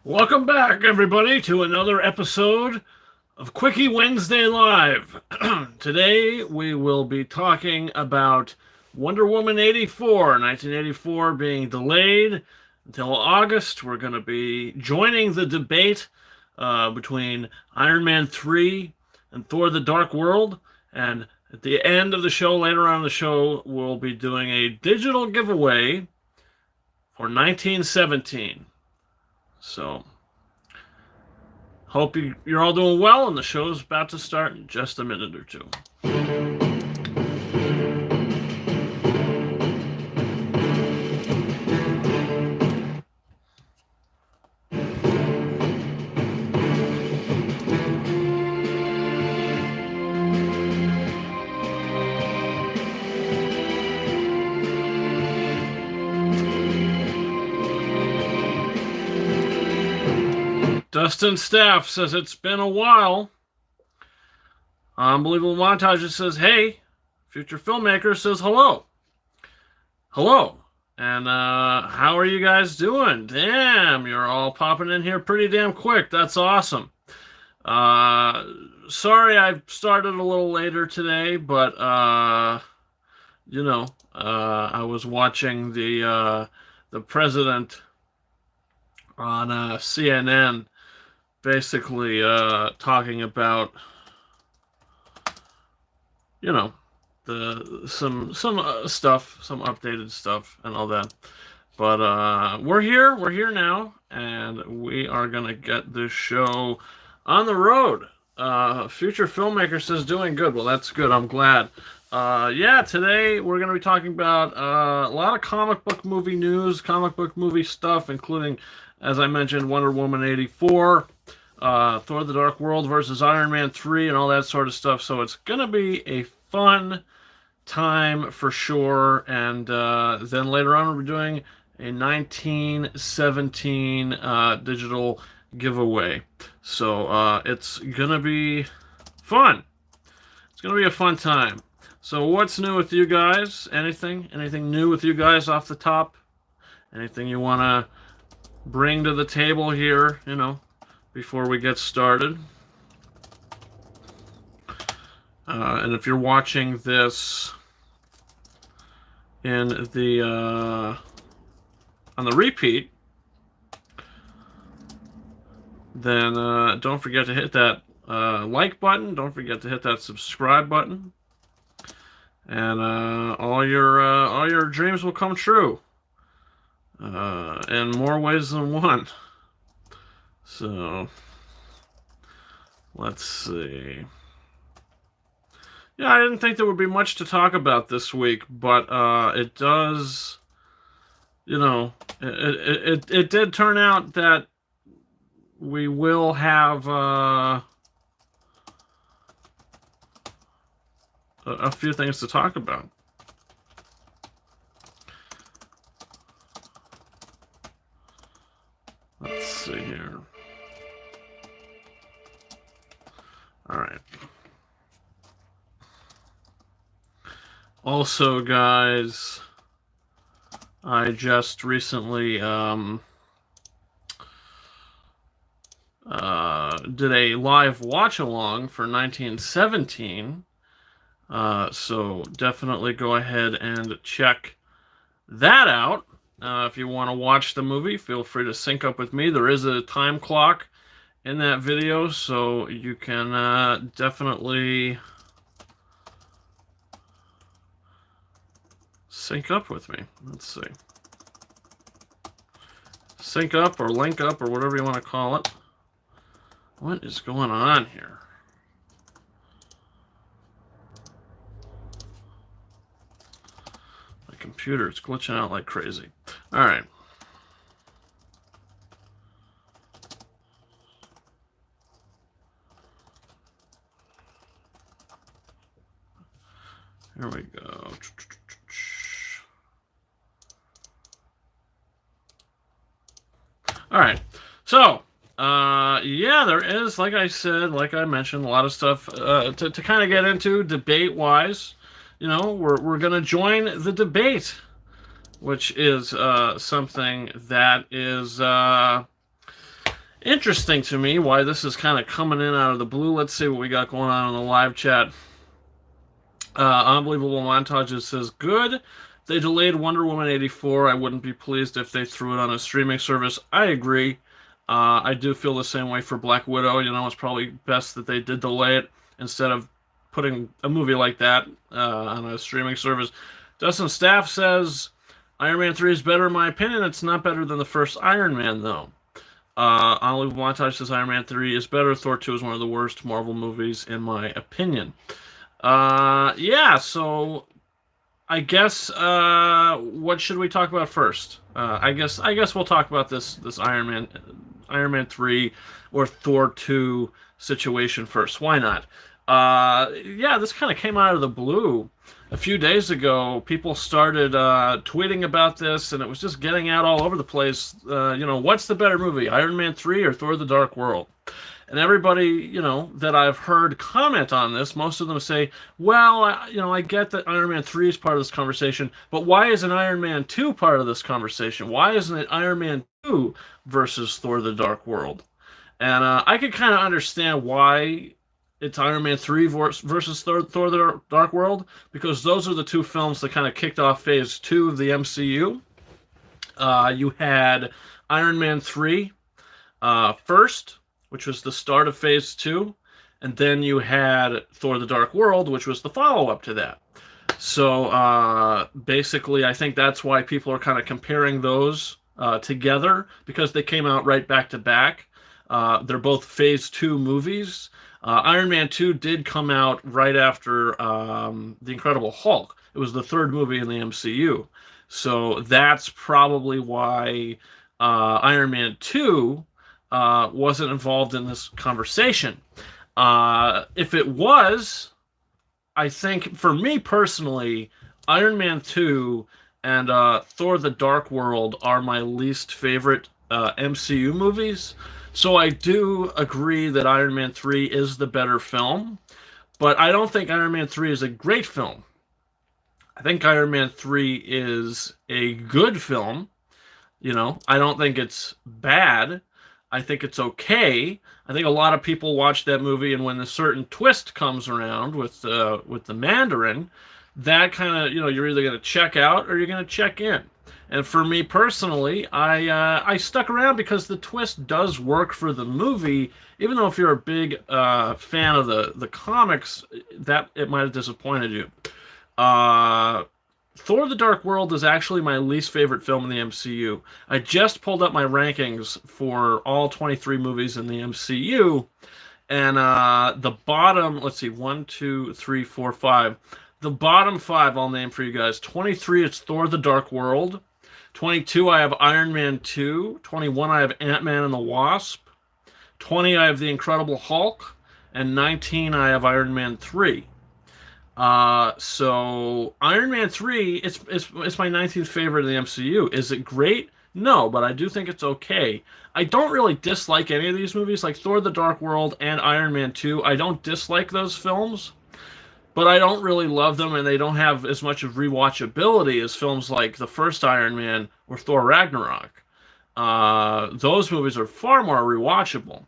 Welcome back, everybody, to another episode of Quickie Wednesday Live. Today, we will be talking about Wonder Woman 84, 1984 being delayed until August. We're going to be joining the debate between Iron Man 3 and Thor the Dark World. And at the end of the show, later on in the show, we'll be doing a digital giveaway for 1917. So, hope you're all doing well, and the show's about to start in just a minute or two. Dustin Staff says it's been a while. Unbelievable Montage says, hey. Future Filmmaker says hello. Hello. And how are you guys doing? Damn, you're all popping in here pretty damn quick. That's awesome. Sorry I started a little later today, but I was watching the president on CNN basically talking about some stuff, some updated stuff and all that. But we're here now, and we are gonna get this show on the road. Future Filmmaker says doing good. Well, that's good. I'm glad. Today we're gonna be talking about a lot of comic book movie news, comic book movie stuff, including, as I mentioned, Wonder Woman 84, Thor the Dark World versus Iron Man 3, and all that sort of stuff. So it's going to be a fun time for sure. And then later on, we're doing a 1917 digital giveaway. So it's going to be fun. It's going to be a fun time. So what's new with you guys? Anything new with you guys off the top? Anything you want to bring to the table here, before we get started? And if you're watching this in the on the repeat, then don't forget to hit that like button. Don't forget to hit that subscribe button, and all your dreams will come true. In more ways than one. So, let's see. Yeah, I didn't think there would be much to talk about this week, but it does, it did turn out that we will have a few things to talk about. Let's see here. All right. Also, guys, I just recently did a live watch-along for 1917. So definitely go ahead and check that out. If you want to watch the movie, feel free to sync up with me. There is a time clock in that video, so you can definitely sync up with me. Let's see. Sync up or link up or whatever you want to call it. What is going on here? My computer is glitching out like crazy. All right. Here we go. All right. So, there is, like I said, like I mentioned, a lot of stuff to kind of get into debate-wise. We're going to join the debate, which is something that is interesting to me why this is kind of coming in out of the blue. Let's see what we got going on in the live chat. Unbelievable Montages says, good. They delayed Wonder Woman 84. I wouldn't be pleased if they threw it on a streaming service. I agree. I do feel the same way for Black Widow. It's probably best that they did delay it instead of putting a movie like that on a streaming service. Dustin Staff says, Iron Man 3 is better in my opinion. It's not better than the first Iron Man, though. Unbelievable Montage says Iron Man 3 is better. Thor 2 is one of the worst Marvel movies, in my opinion. Yeah, so I guess what should we talk about first? I guess we'll talk about this Iron Man 3 or Thor 2 situation first. Why not? Yeah, this kind of came out of the blue. A few days ago, people started tweeting about this, and it was just getting out all over the place. What's the better movie, Iron Man 3 or Thor: The Dark World? And everybody, that I've heard comment on this, most of them say, well, I get that Iron Man 3 is part of this conversation, but why isn't Iron Man 2 part of this conversation? Why isn't it Iron Man 2 versus Thor: The Dark World? And I could kind of understand why it's Iron Man 3 versus Thor: The Dark World, because those are the two films that kind of kicked off Phase 2 of the MCU. You had Iron Man 3 first, which was the start of Phase 2, and then you had Thor: The Dark World, which was the follow-up to that. So basically, I think that's why people are kind of comparing those together, because they came out right back to back. They're both Phase 2 movies. Iron Man 2 did come out right after The Incredible Hulk. It was the third movie in the MCU. So that's probably why Iron Man 2 wasn't involved in this conversation. If it was, I think, for me personally, Iron Man 2 and Thor: The Dark World are my least favorite MCU movies. So I do agree that Iron Man 3 is the better film, but I don't think Iron Man 3 is a great film. I think Iron Man 3 is a good film. I don't think it's bad. I think it's okay. I think a lot of people watch that movie, and when a certain twist comes around with the Mandarin, that kind of, you're either going to check out or you're going to check in. And for me personally, I stuck around because the twist does work for the movie, even though if you're a big fan of the comics, that it might have disappointed you. Thor: The Dark World is actually my least favorite film in the MCU. I just pulled up my rankings for all 23 movies in the MCU, and the bottom, let's see, 1, 2, 3, 4, 5. The bottom 5 I'll name for you guys. 23, it's Thor: The Dark World. 22, I have Iron Man 2. 21, I have Ant-Man and the Wasp. 20, I have The Incredible Hulk. And 19, I have Iron Man 3. So Iron Man 3, it's my 19th favorite in the MCU. Is it great? No, but I do think it's okay. I don't really dislike any of these movies, like Thor: The Dark World and Iron Man 2. I don't dislike those films, but I don't really love them, and they don't have as much of rewatchability as films like the first Iron Man or Thor Ragnarok. Those movies are far more rewatchable.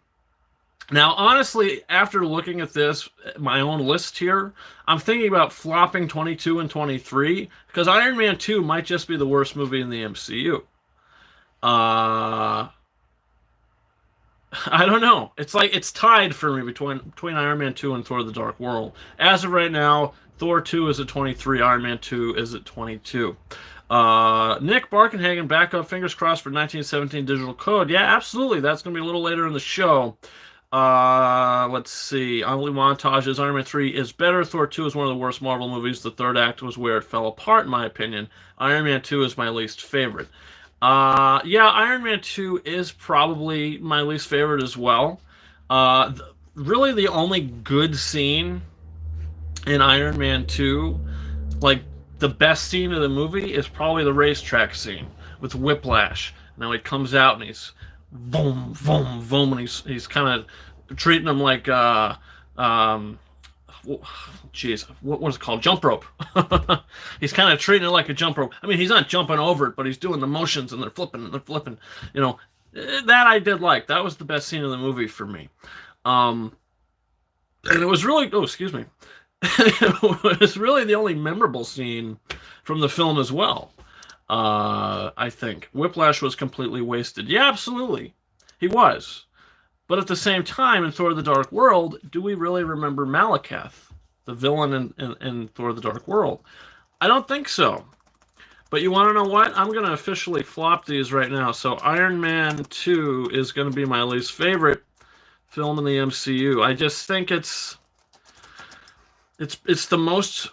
Now, honestly, after looking at this, my own list here, I'm thinking about flopping 22 and 23, because Iron Man 2 might just be the worst movie in the MCU. I don't know. It's tied for me between Iron Man 2 and Thor: The Dark World. As of right now, Thor 2 is at 23, Iron Man 2 is at 22. Nick Barkenhagen, back up, fingers crossed for 1917 Digital Code. Yeah, absolutely. That's going to be a little later in the show. Let's see. Only montages. Iron Man 3 is better. Thor 2 is one of the worst Marvel movies. The third act was where it fell apart, in my opinion. Iron Man 2 is my least favorite. Yeah, Iron Man 2 is probably my least favorite as well. Really the only good scene in Iron Man 2, like the best scene of the movie, is probably the racetrack scene with Whiplash. Now he comes out and he's boom, boom, boom, and he's kind of treating him like geez, what was it called? Jump rope. He's kind of treating it like a jump rope. I mean, he's not jumping over it, but he's doing the motions, and they're flipping, You know, That I did like. That was the best scene in the movie for me. And it was really, oh, excuse me. It was really the only memorable scene from the film as well. I think Whiplash was completely wasted. Yeah, absolutely, he was. But at the same time, in Thor: The Dark World, do we really remember Malekith, the villain in Thor: The Dark World? I don't think so. But you want to know what? I'm going to officially flop these right now. So Iron Man 2 is going to be my least favorite film in the MCU. I just think it's the most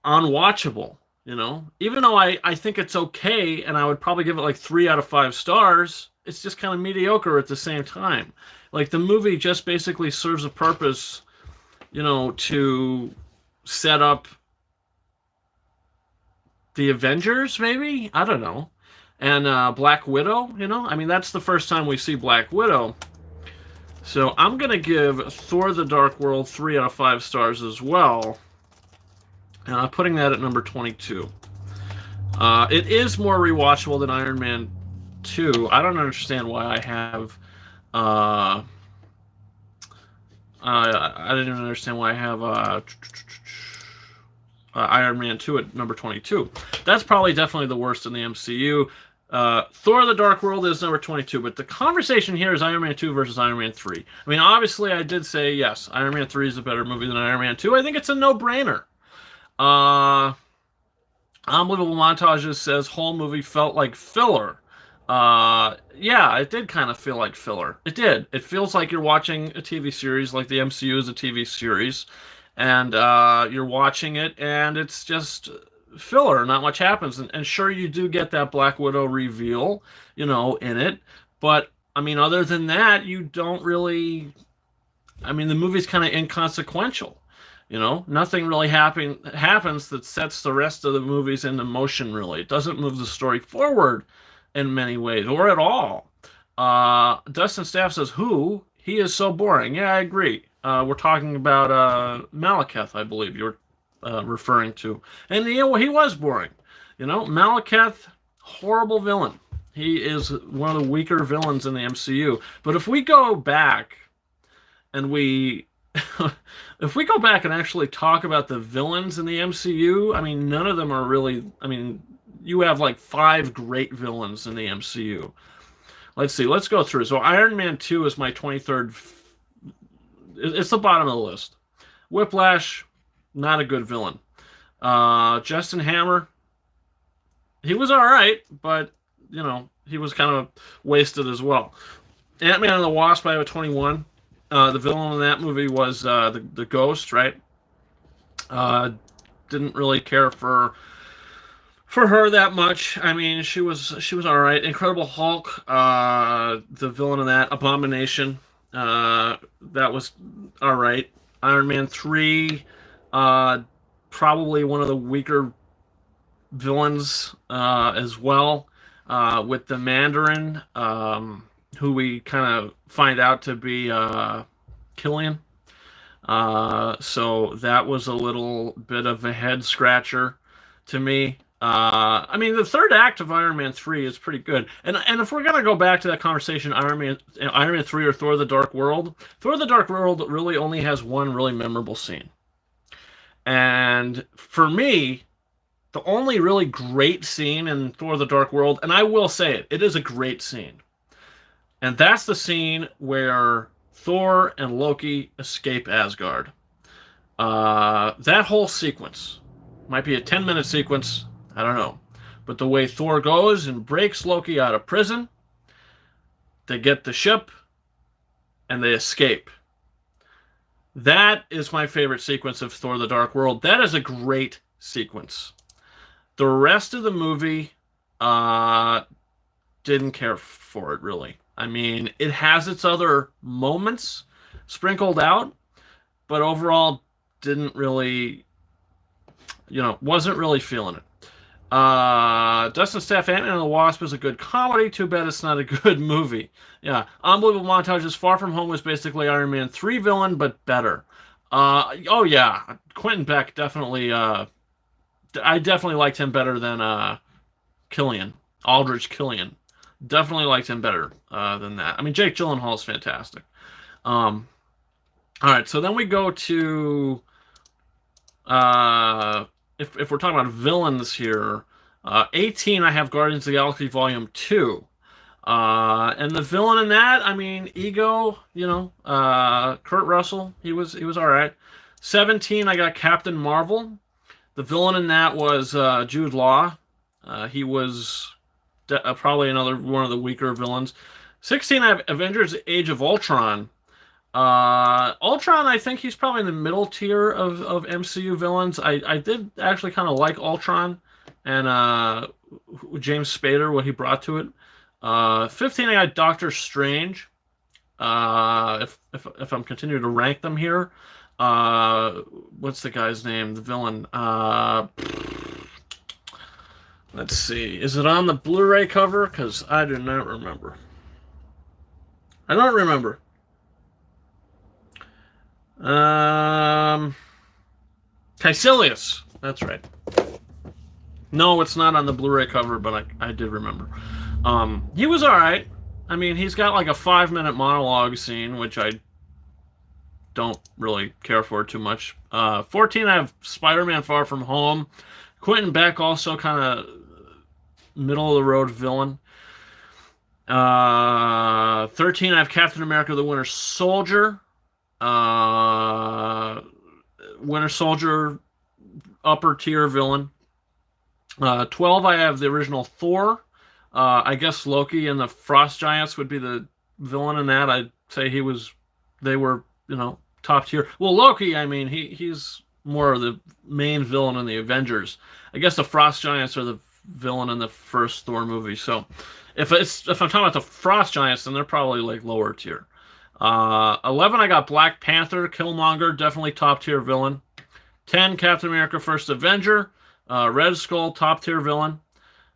unwatchable, you know? Even though I think it's okay and I would probably give it like 3 out of 5 stars, it's just kind of mediocre at the same time. Like the movie just basically serves a purpose, you know, to set up the Avengers, maybe? I don't know. And Black Widow, you know? I mean, that's the first time we see Black Widow. So I'm going to give Thor: The Dark World 3 out of 5 stars as well. And I'm putting that at number 22. It is more rewatchable than Iron Man 2. I don't understand why I have... I didn't even understand why I have... Iron Man 2 at number 22. That's probably definitely the worst in the MCU. Thor: The Dark World is number 22, but the conversation here is Iron Man 2 versus Iron Man 3. I mean, obviously, I did say, yes, Iron Man 3 is a better movie than Iron Man 2. I think it's a no-brainer. Unbelievable Montages says, whole movie felt like filler. Yeah, it did kind of feel like filler. It did. It feels like you're watching a TV series, like the MCU is a TV series. And you're watching it, and it's just filler. Not much happens. And sure, you do get that Black Widow reveal, you know, in it. But, I mean, other than that, you don't really... I mean, the movie's kind of inconsequential. You know, nothing really happens that sets the rest of the movies into motion, really. It doesn't move the story forward in many ways, or at all. Dustin Staff says, who? He is so boring. Yeah, I agree. We're talking about Malekith, I believe you're referring to. And you know, he was boring. You know, Malekith, horrible villain. He is one of the weaker villains in the MCU. But if we go back and if we go back and actually talk about the villains in the MCU, I mean, none of them are really... I mean, you have like 5 great villains in the MCU. Let's see. Let's go through. So Iron Man 2 is my 23rd... It's the bottom of the list. Whiplash, not a good villain. Justin Hammer, he was all right, but, you know, he was kind of wasted as well. Ant-Man and the Wasp, I have a 21. The villain in that movie was the Ghost, right? Didn't really care for her that much. I mean, she was all right. Incredible Hulk, the villain in that, Abomination, that was all right. Iron Man 3, probably one of the weaker villains as well, with the Mandarin, who we kind of find out to be Killian. So that was a little bit of a head scratcher to me. I mean, the third act of Iron Man 3 is pretty good. And if we're going to go back to that conversation, Iron Man 3 or Thor: The Dark World, Thor: The Dark World really only has one really memorable scene. And for me, the only really great scene in Thor: The Dark World, and I will say it is a great scene. And that's the scene where Thor and Loki escape Asgard. That whole sequence might be a 10-minute sequence. I don't know. But the way Thor goes and breaks Loki out of prison, they get the ship, and they escape. That is my favorite sequence of Thor: The Dark World. That is a great sequence. The rest of the movie didn't care for it, really. I mean, it has its other moments sprinkled out, but overall didn't really, you know, wasn't really feeling it. Dustin Staff, Ant-Man and the Wasp is a good comedy. Too bad it's not a good movie. Yeah. Unbelievable Montages. Far From Home was basically Iron Man 3 villain, but better. Oh, yeah. Quentin Beck definitely... I definitely liked him better than Killian. Aldrich Killian. Definitely liked him better than that. I mean, Jake Gyllenhaal is fantastic. All right, so then we go to if we're talking about villains here, 18 I have Guardians of the Galaxy Volume 2. And the villain in that, I mean, Ego, Kurt Russell, he was all right. 17 I got Captain Marvel. The villain in that was Jude Law. He was probably another one of the weaker villains. 16 I have Avengers Age of Ultron. Ultron, I think he's probably in the middle tier of MCU villains. I did actually kind of like Ultron and James Spader, what he brought to it. 15, I got Doctor Strange. If I'm continuing to rank them here, what's the guy's name? The villain. Let's see. Is it on the Blu-ray cover? Because I do not remember. I don't remember. Caecilius. That's right. No, it's not on the Blu-ray cover, but I did remember. He was all right. I mean, he's got like a 5-minute monologue scene, which I don't really care for too much. 14, I have Spider-Man Far From Home. Quentin Beck, also kind of middle-of-the-road villain. 13, I have Captain America the Winter Soldier. Winter Soldier, upper tier villain. 12, I have the original Thor. I guess Loki and the Frost Giants would be the villain in that. I'd say they were, top tier. Well, Loki, I mean, he's more of the main villain in the Avengers. I guess the Frost Giants are the villain in the first Thor movie. So if I'm talking about the Frost Giants, then they're probably like lower tier. 11, I got Black Panther, Killmonger, definitely top tier villain. 10, Captain America First Avenger, Red Skull, top tier villain.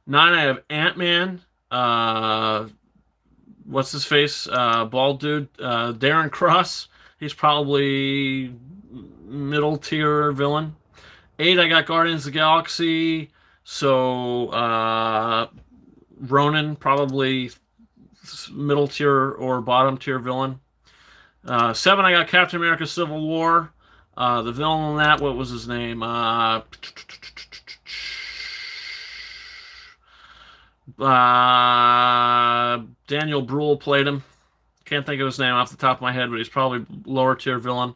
9, I have Ant-Man. What's his face? Bald dude. Darren Cross. He's probably middle tier villain. 8, I got Guardians of the Galaxy. So Ronan, probably middle tier or bottom tier villain. 7, I got Captain America Civil War. The villain in that, what was his name? Daniel Bruhl played him. Can't think of his name off the top of my head, but he's probably lower tier villain.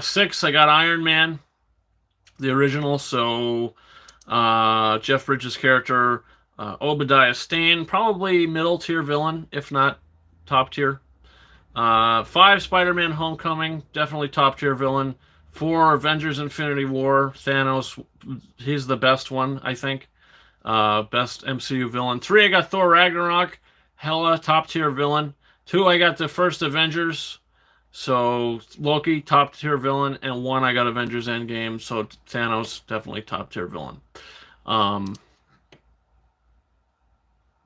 6, I got Iron Man, the original. So Jeff Bridges' character, Obadiah Stane, probably middle tier villain, if not top tier. 5, Spider-Man Homecoming, definitely top tier villain. 4, Avengers Infinity War, Thanos, he's the best one, I think. Best MCU villain. 3, I got Thor Ragnarok, hella top tier villain. 2, I got the first Avengers, so Loki, top tier villain. And 1, I got Avengers Endgame, so Thanos, definitely top tier villain.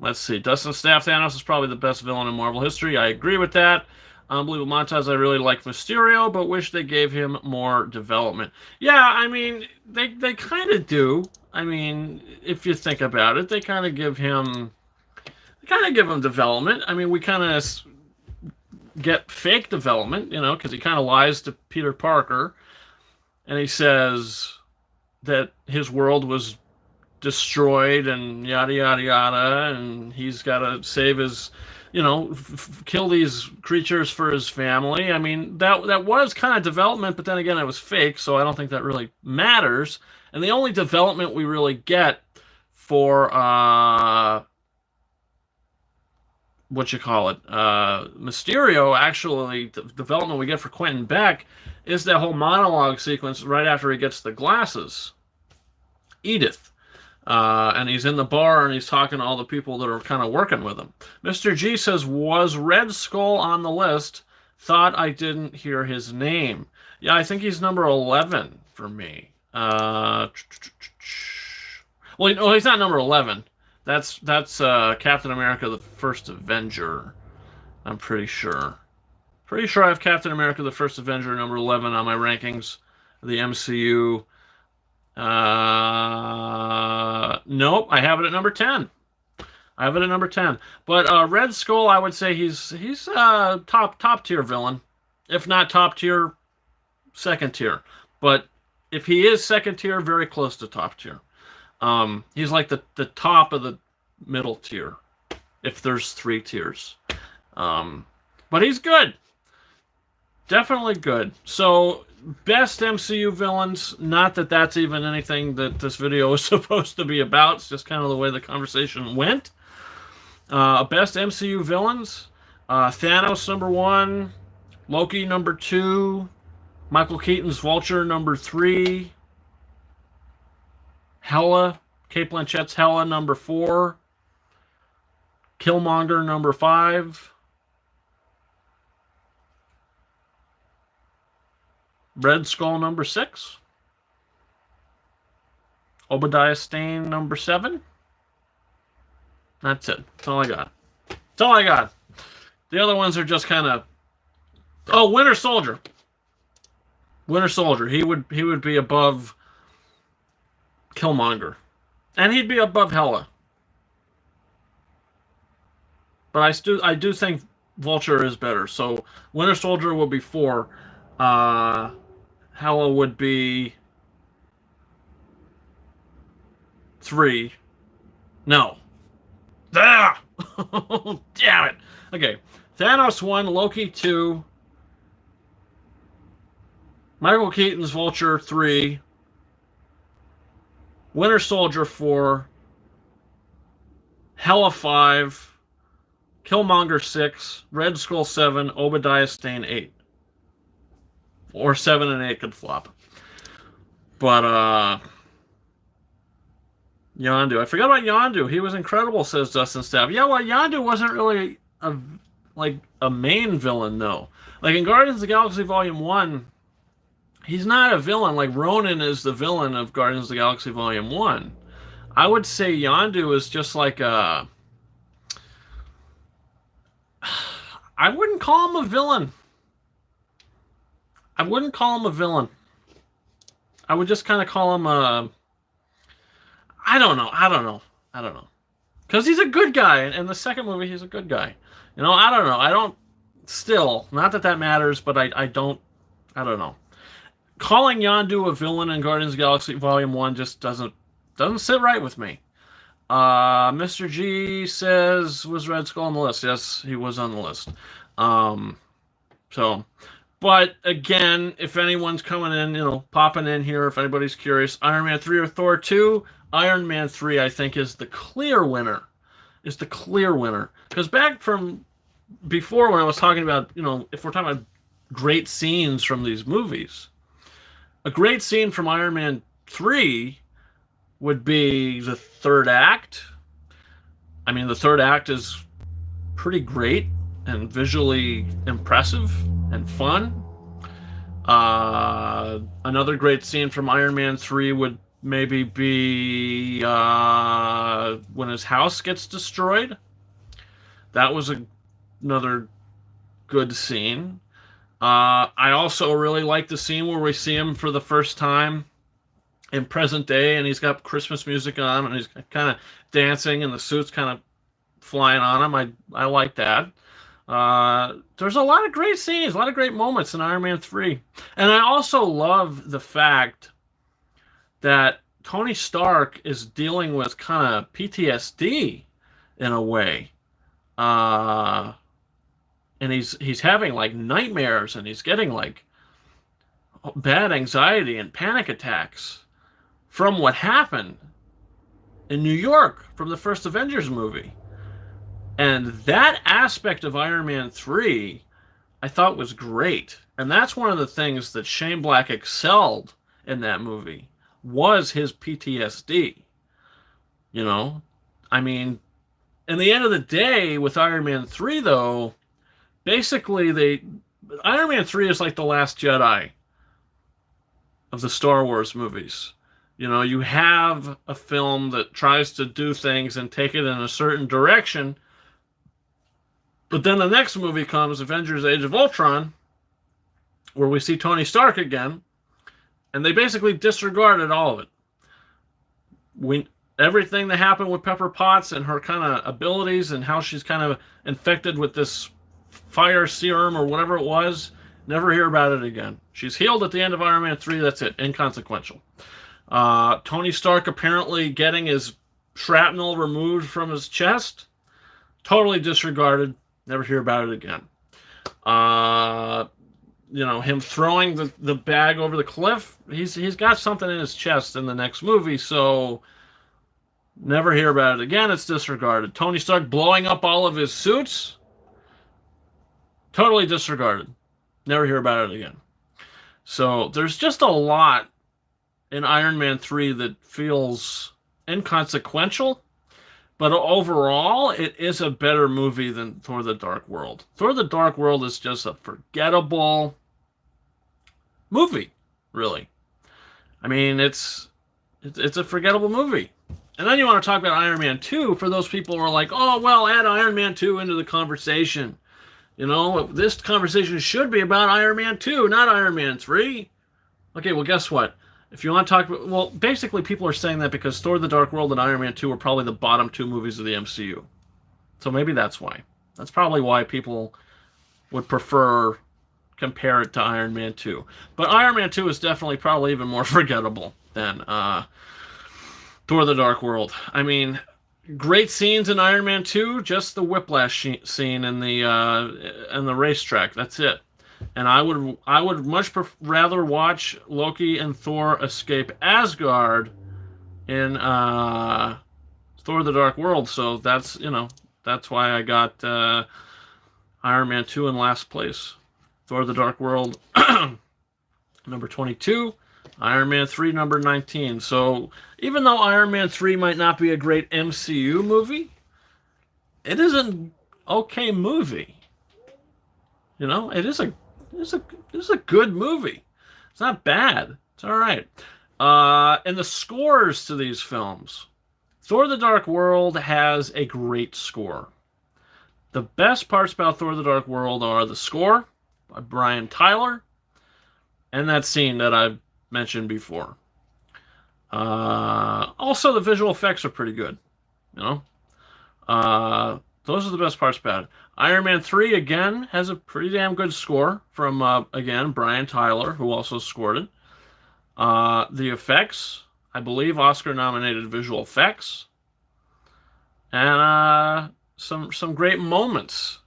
Let's see. Dustin Staff, Thanos is probably the best villain in Marvel history. I agree with that. Unbelievable Montez, I really like Mysterio, but wish they gave him more development. Yeah, I mean, they kind of do. I mean, if you think about it, they kind of give him development. I mean, we kind of get fake development, because he kind of lies to Peter Parker, and he says that his world was destroyed and yada yada yada, and he's got to save his, kill these creatures for his family. I mean, that was kind of development, but then again, it was fake, so I don't think that really matters. And the only development we really get for Mysterio, actually, the development we get for Quentin Beck is that whole monologue sequence right after he gets the glasses. Edith. And he's in the bar and he's talking to all the people that are kind of working with him. Mr. G says, was Red Skull on the list? Thought I didn't hear his name. Yeah, I think he's number 11 for me. Well, he's not number 11. That's Captain America the First Avenger. I'm pretty sure. Pretty sure I have Captain America the First Avenger number 11 on my rankings of the MCU. Nope, I have it at number 10. I have it at number 10. But Red Skull, I would say he's top tier villain, if not top tier, second tier. But if he is second tier, very close to top tier. He's like the top of the middle tier, if there's 3 tiers. But he's good. Definitely good. So, best MCU villains, not that that's even anything that this video is supposed to be about. It's just kind of the way the conversation went. Best MCU villains, Thanos number 1, Loki number 2, Michael Keaton's Vulture number 3, Hela, Cate Blanchett's Hela number 4, Killmonger number 5, Red Skull number 6, Obadiah Stane number 7. That's it. That's all I got. That's all I got. The other ones are just kind of... Oh, Winter Soldier. Winter Soldier. He would be above Killmonger. And he'd be above Hela. But I do think Vulture is better. So Winter Soldier will be 4. Hela would be 3. No. Ah! Damn it. Okay. Thanos 1, Loki 2, Michael Keaton's Vulture 3, Winter Soldier 4, Hela 5, Killmonger 6, Red Skull 7, Obadiah Stane 8. Or 7 and 8 could flop. But, Yondu. I forgot about Yondu. He was incredible, says Dustin Staff. Yeah, well, Yondu wasn't really a main villain, though. Like in Guardians of the Galaxy Volume 1, he's not a villain. Like Ronan is the villain of Guardians of the Galaxy Volume 1. I would say Yondu is just like a... I wouldn't call him a villain. I wouldn't call him a villain. I would just kind of call him a... I don't know. Because he's a good guy. In the second movie, he's a good guy. You know, I don't know. Still, not that matters, but I don't know. Calling Yondu a villain in Guardians of the Galaxy Volume 1 just doesn't sit right with me. Mr. G says, was Red Skull on the list? Yes, he was on the list. But again, if anyone's coming in, popping in here, if anybody's curious, Iron Man 3 or Thor 2, Iron Man 3, I think, is the clear winner. Because back from before when I was talking about, if we're talking about great scenes from these movies, a great scene from Iron Man 3 would be the third act. I mean, the third act is pretty great and visually impressive and fun. Another great scene from Iron Man 3 would maybe be when his house gets destroyed. That was another good scene. I also really like the scene where we see him for the first time in present day, and he's got Christmas music on, and he's kind of dancing, and the suit's kind of flying on him. I like that. There's a lot of great scenes, a lot of great moments in Iron Man 3. And I also love the fact that Tony Stark is dealing with kind of PTSD in a way. And he's having like nightmares, and he's getting like bad anxiety and panic attacks from what happened in New York from the first Avengers movie. And that aspect of Iron Man 3 I thought was great. And that's one of the things that Shane Black excelled in that movie, was his PTSD. I mean, in the end of the day, with Iron Man 3, though, basically Iron Man 3 is like the Last Jedi of the Star Wars movies. You have a film that tries to do things and take it in a certain direction, but then the next movie comes, Avengers Age of Ultron, where we see Tony Stark again, and they basically disregarded all of it. everything that happened with Pepper Potts and her kind of abilities and how she's kind of infected with this fire serum or whatever it was, never hear about it again. She's healed at the end of Iron Man 3. That's it. Inconsequential. Tony Stark apparently getting his shrapnel removed from his chest. Totally disregarded. Never hear about it again. Him throwing the bag over the cliff. He's got something in his chest in the next movie, so never hear about it again. It's disregarded. Tony Stark blowing up all of his suits. Totally disregarded. Never hear about it again. So there's just a lot in Iron Man 3 that feels inconsequential, but overall, it is a better movie than Thor the Dark World. Thor the Dark World is just a forgettable movie, really. I mean, it's a forgettable movie. And then you want to talk about Iron Man 2 for those people who are like, oh, well, add Iron Man 2 into the conversation. This conversation should be about Iron Man 2, not Iron Man 3. Okay, well, guess what? If you want to talk about... Well, basically, people are saying that because Thor the Dark World and Iron Man 2 are probably the bottom two movies of the MCU. So maybe that's why. That's probably why people would compare it to Iron Man 2. But Iron Man 2 is definitely probably even more forgettable than Thor the Dark World. I mean, great scenes in Iron Man 2, just the whiplash scene in the racetrack. That's it. And I would much rather watch Loki and Thor escape Asgard in Thor the Dark World. So that's why I got Iron Man 2 in last place. Thor the Dark World number 22. Iron Man 3 number 19. So even though Iron Man 3 might not be a great MCU movie, it is an okay movie. It is a good movie. It's not bad. It's all right. And the scores to these films. Thor the Dark World has a great score. The best parts about Thor the Dark World are the score by Brian Tyler and that scene that I've mentioned before. Also, the visual effects are pretty good. Those are the best parts about it. Iron Man 3, again, has a pretty damn good score from, again, Brian Tyler, who also scored it. The effects, I believe, Oscar-nominated visual effects. And some great moments.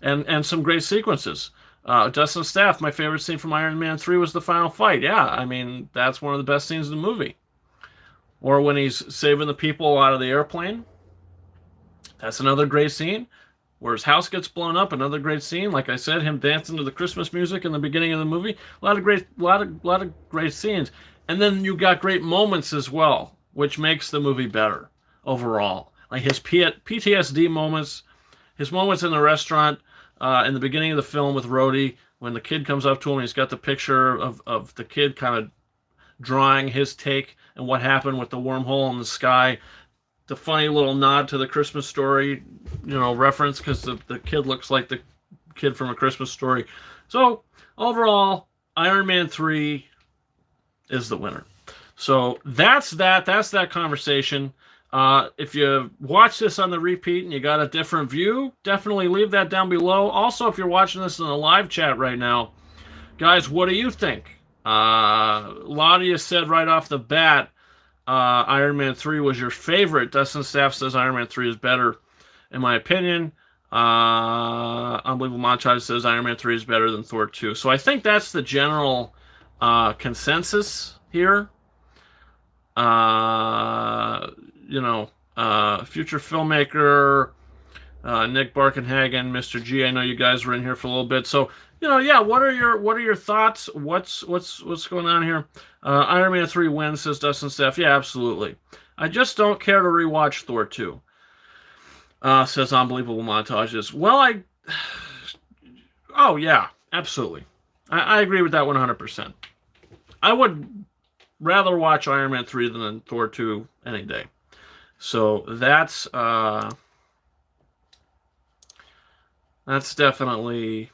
And some great sequences. Dustin Staff, my favorite scene from Iron Man 3 was the final fight. Yeah, I mean, that's one of the best scenes in the movie. Or when he's saving the people out of the airplane. That's another great scene. Where his house gets blown up, another great scene. Like I said, him dancing to the Christmas music in the beginning of the movie. A lot of great scenes. And then you got great moments as well, which makes the movie better overall. Like his PTSD moments, his moments in the restaurant, in the beginning of the film with Rhodey, when the kid comes up to him and he's got the picture of the kid kind of drawing his take and what happened with the wormhole in the sky. The funny little nod to the Christmas Story, reference, because the kid looks like the kid from A Christmas Story. So, overall, Iron Man 3 is the winner. So, that's that conversation. If you watch this on the repeat and you got a different view, definitely leave that down below. Also, if you're watching this in the live chat right now, guys, what do you think? A lot of you said right off the bat, Iron Man 3 was your favorite. Dustin Staff says Iron Man 3 is better, in my opinion. Unbelievable Montage says Iron Man 3 is better than Thor 2. So I think that's the general consensus here. Future filmmaker, Nick Barkenhagen, Mr. G. I know you guys were in here for a little bit. So, what are your thoughts? What's going on here? Iron Man 3 wins, says Dustin Staff. Yeah, absolutely. I just don't care to rewatch Thor 2. Says Unbelievable Montages. Well, oh yeah, absolutely. I agree with that 100%. I would rather watch Iron Man 3 than Thor 2 any day. So that's definitely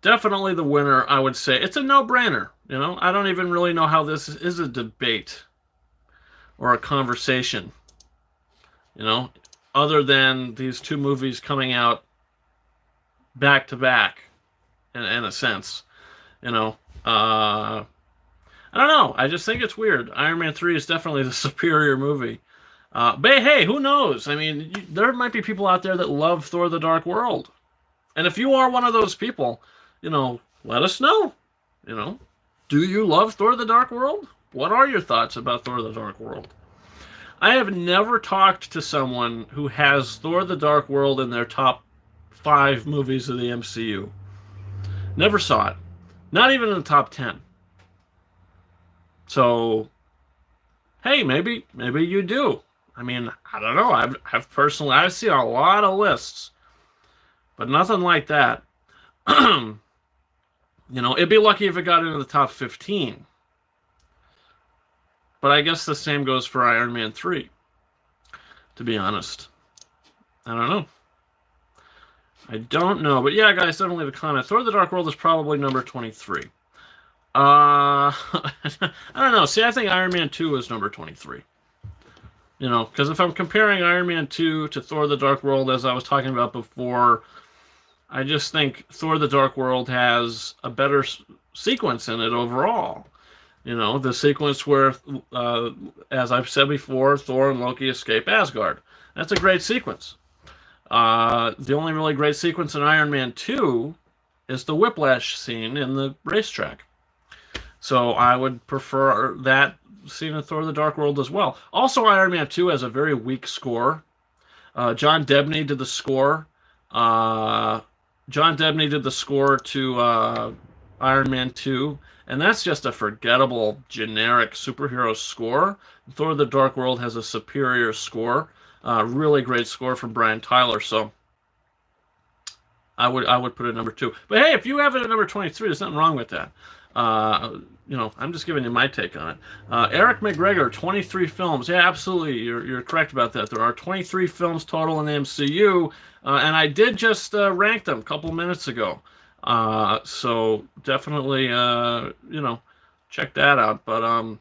the winner, I would say. It's a no-brainer, I don't even really know how this is a debate. or a conversation, you know, other than these two movies coming out back to back, in a sense, you know. I don't know. I just think it's weird. Iron Man 3 is definitely the superior movie. But hey, who knows? I mean, there might be people out there that love Thor: The Dark World. And if you are one of those people, you know, let us know. You know, do you love Thor: The Dark World? What are your thoughts about Thor: The Dark World? I have never talked to someone who has Thor: The Dark World in their top 5 movies of the MCU. Never saw it. Not even in the top 10. So, hey, maybe you do. I mean, I don't know. I've seen a lot of lists, but nothing like that. You know, it'd be lucky if it got into the top 15. But I guess the same goes for Iron Man 3, to be honest. I don't know. But yeah, guys, definitely leave a comment. Thor: The Dark World is probably number 23. I don't know. See, I think Iron Man 2 is number 23. You know, because if I'm comparing Iron Man 2 to Thor: The Dark World, as I was talking about before, I just think Thor: The Dark World has a better sequence in it overall. You know, the sequence where, as I've said before, Thor and Loki escape Asgard. That's a great sequence. The only really great sequence in Iron Man 2 is the whiplash scene in the racetrack. So I would prefer that scene in Thor: The Dark World as well. Also, Iron Man 2 has a very weak score. John Debney did the score. John Debney did the score to Iron Man 2, and that's just a forgettable, generic superhero score. Thor: The Dark World has a superior score. Really great score from Brian Tyler, so I would put it at number 2. But hey, if you have it at number 23, there's nothing wrong with that. You know, I'm just giving you my take on it. Eric McGregor, 23 films. Yeah, absolutely. You're correct about that. There are 23 films total in the MCU, and I did just rank them a couple minutes ago. So definitely, you know, check that out. But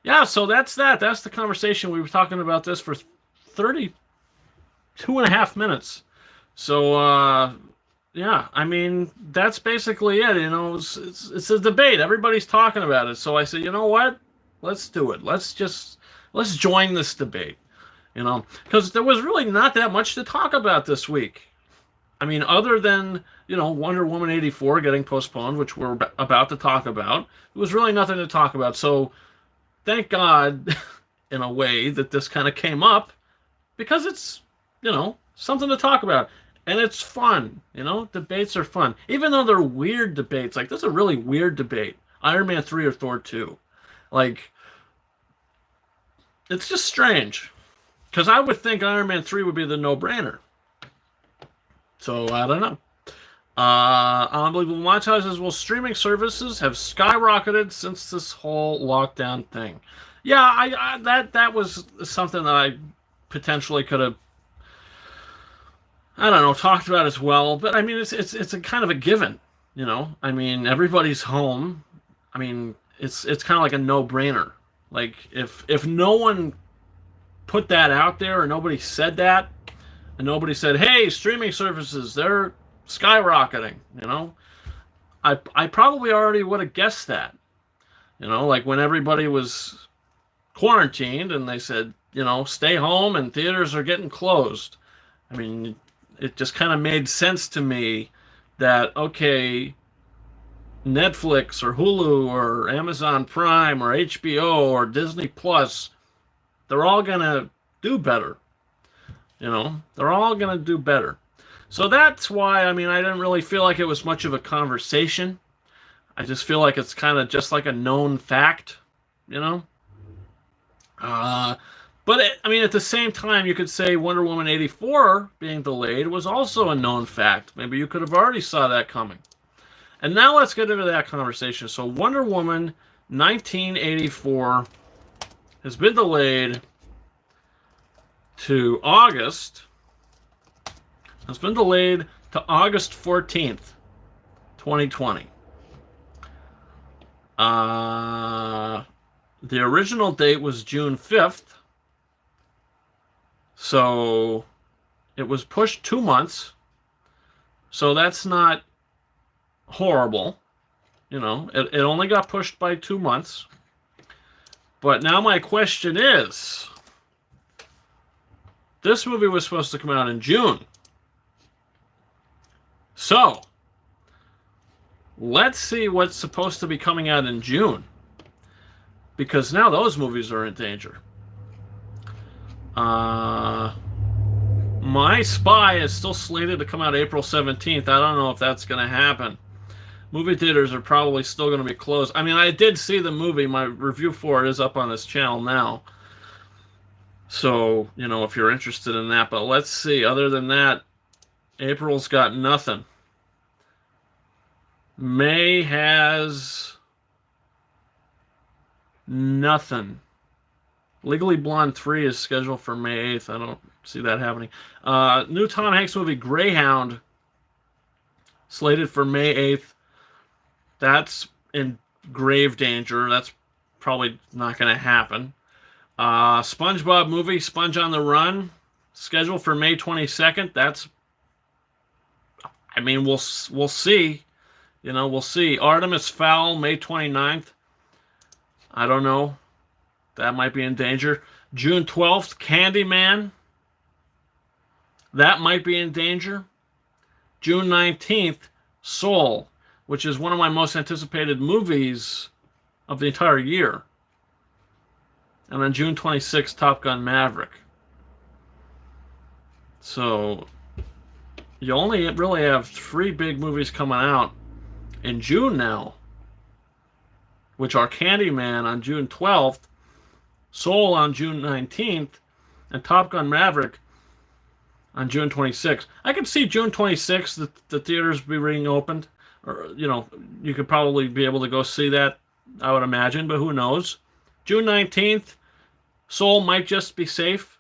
yeah, so that's that. That's the conversation. We were talking about this for 32.5 minutes. So yeah, I mean, that's basically it. You know, it's a debate. Everybody's talking about it. So I said, you know what? Let's do it. Let's join this debate. You know, because there was really not that much to talk about this week. I mean, other than, you know, Wonder Woman 84 getting postponed, which we're about to talk about, there was really nothing to talk about. So thank God, in a way, that this kind of came up, because it's, you know, something to talk about. And it's fun, you know? Debates are fun. Even though they're weird debates. Like, this is a really weird debate. Iron Man 3 or Thor 2. Like, it's just strange. Because I would think Iron Man 3 would be the no-brainer. So, I don't know. Unbelievable montages. Well, streaming services have skyrocketed since this whole lockdown thing. Yeah, that was something that I potentially could have, I don't know, talked about as well. But I mean, it's a kind of a given, you know. I mean, everybody's home. I mean, it's kind of like a no-brainer. Like, if no one put that out there, or nobody said that, and nobody said, hey, streaming services, they're skyrocketing, you know, I probably already would have guessed that. You know, like when everybody was quarantined and they said, you know, stay home and theaters are getting closed. I mean, it just kind of made sense to me that, okay, Netflix or Hulu or Amazon Prime or HBO or Disney Plus, they're all going to do better. You know, they're all going to do better. So that's why, I mean, I didn't really feel like it was much of a conversation. I just feel like it's kind of just like a known fact, you know? But, I mean, at the same time, you could say Wonder Woman 84 being delayed was also a known fact. Maybe you could have already saw that coming. And now let's get into that conversation. So Wonder Woman 1984 has been delayed to August. It's been delayed to August 14th, 2020. The original date was June 5th, so it was pushed 2 months. So that's not horrible. It only got pushed by 2 months. But now my question is, this movie was supposed to come out in June. So, let's see what's supposed to be coming out in June. Because now those movies are in danger. My Spy is still slated to come out April 17th. I don't know if that's going to happen. Movie theaters are probably still going to be closed. I mean, I did see the movie. My review for it is up on this channel now. So, if you're interested in that. But let's see. Other than that, April's got nothing. May has nothing. Legally Blonde 3 is scheduled for May 8th. I don't see that happening. New Tom Hanks movie, Greyhound, slated for May 8th. That's in grave danger. That's probably not going to happen. SpongeBob movie, Sponge on the Run, scheduled for May 22nd. We'll see. We'll see. Artemis Fowl, May 29th. I don't know. That might be in danger. June 12th, Candyman. That might be in danger. June 19th, Soul, which is one of my most anticipated movies of the entire year. And then June 26th, Top Gun Maverick. So, you only really have 3 big movies coming out in June now, which are Candyman on June 12th, Soul on June 19th, and Top Gun Maverick on June 26th. I could see June 26th, the theaters be reopened. Or, you could probably be able to go see that, I would imagine, but who knows. June 19th, Soul might just be safe,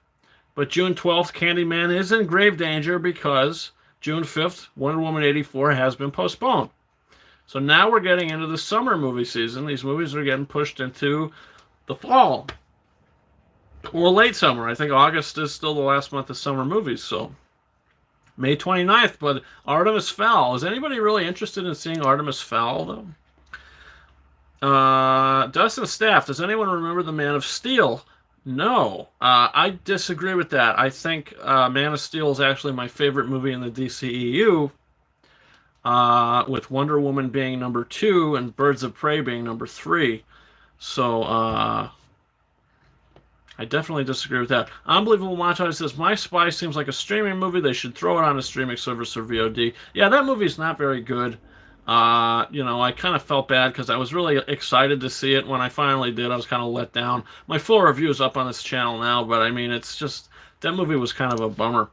but June 12th, Candyman is in grave danger because June 5th, Wonder Woman 84 has been postponed. So now we're getting into the summer movie season. These movies are getting pushed into the fall. Or late summer. I think August is still the last month of summer movies, so May 29th, but Artemis Fowl. Is anybody really interested in seeing Artemis Fowl, though? Dustin Staff, does anyone remember The Man of Steel? No. I disagree with that. I think Man of Steel is actually my favorite movie in the DCEU, with Wonder Woman being number 2 and Birds of Prey being number 3. So, I definitely disagree with that. Unbelievable Montage says, My Spy seems like a streaming movie. They should throw it on a streaming service or VOD. Yeah, that movie's not very good. I kind of felt bad because I was really excited to see it. When I finally did, I was kind of let down. My full review is up on this channel now, but I mean, it's just, that movie was kind of a bummer.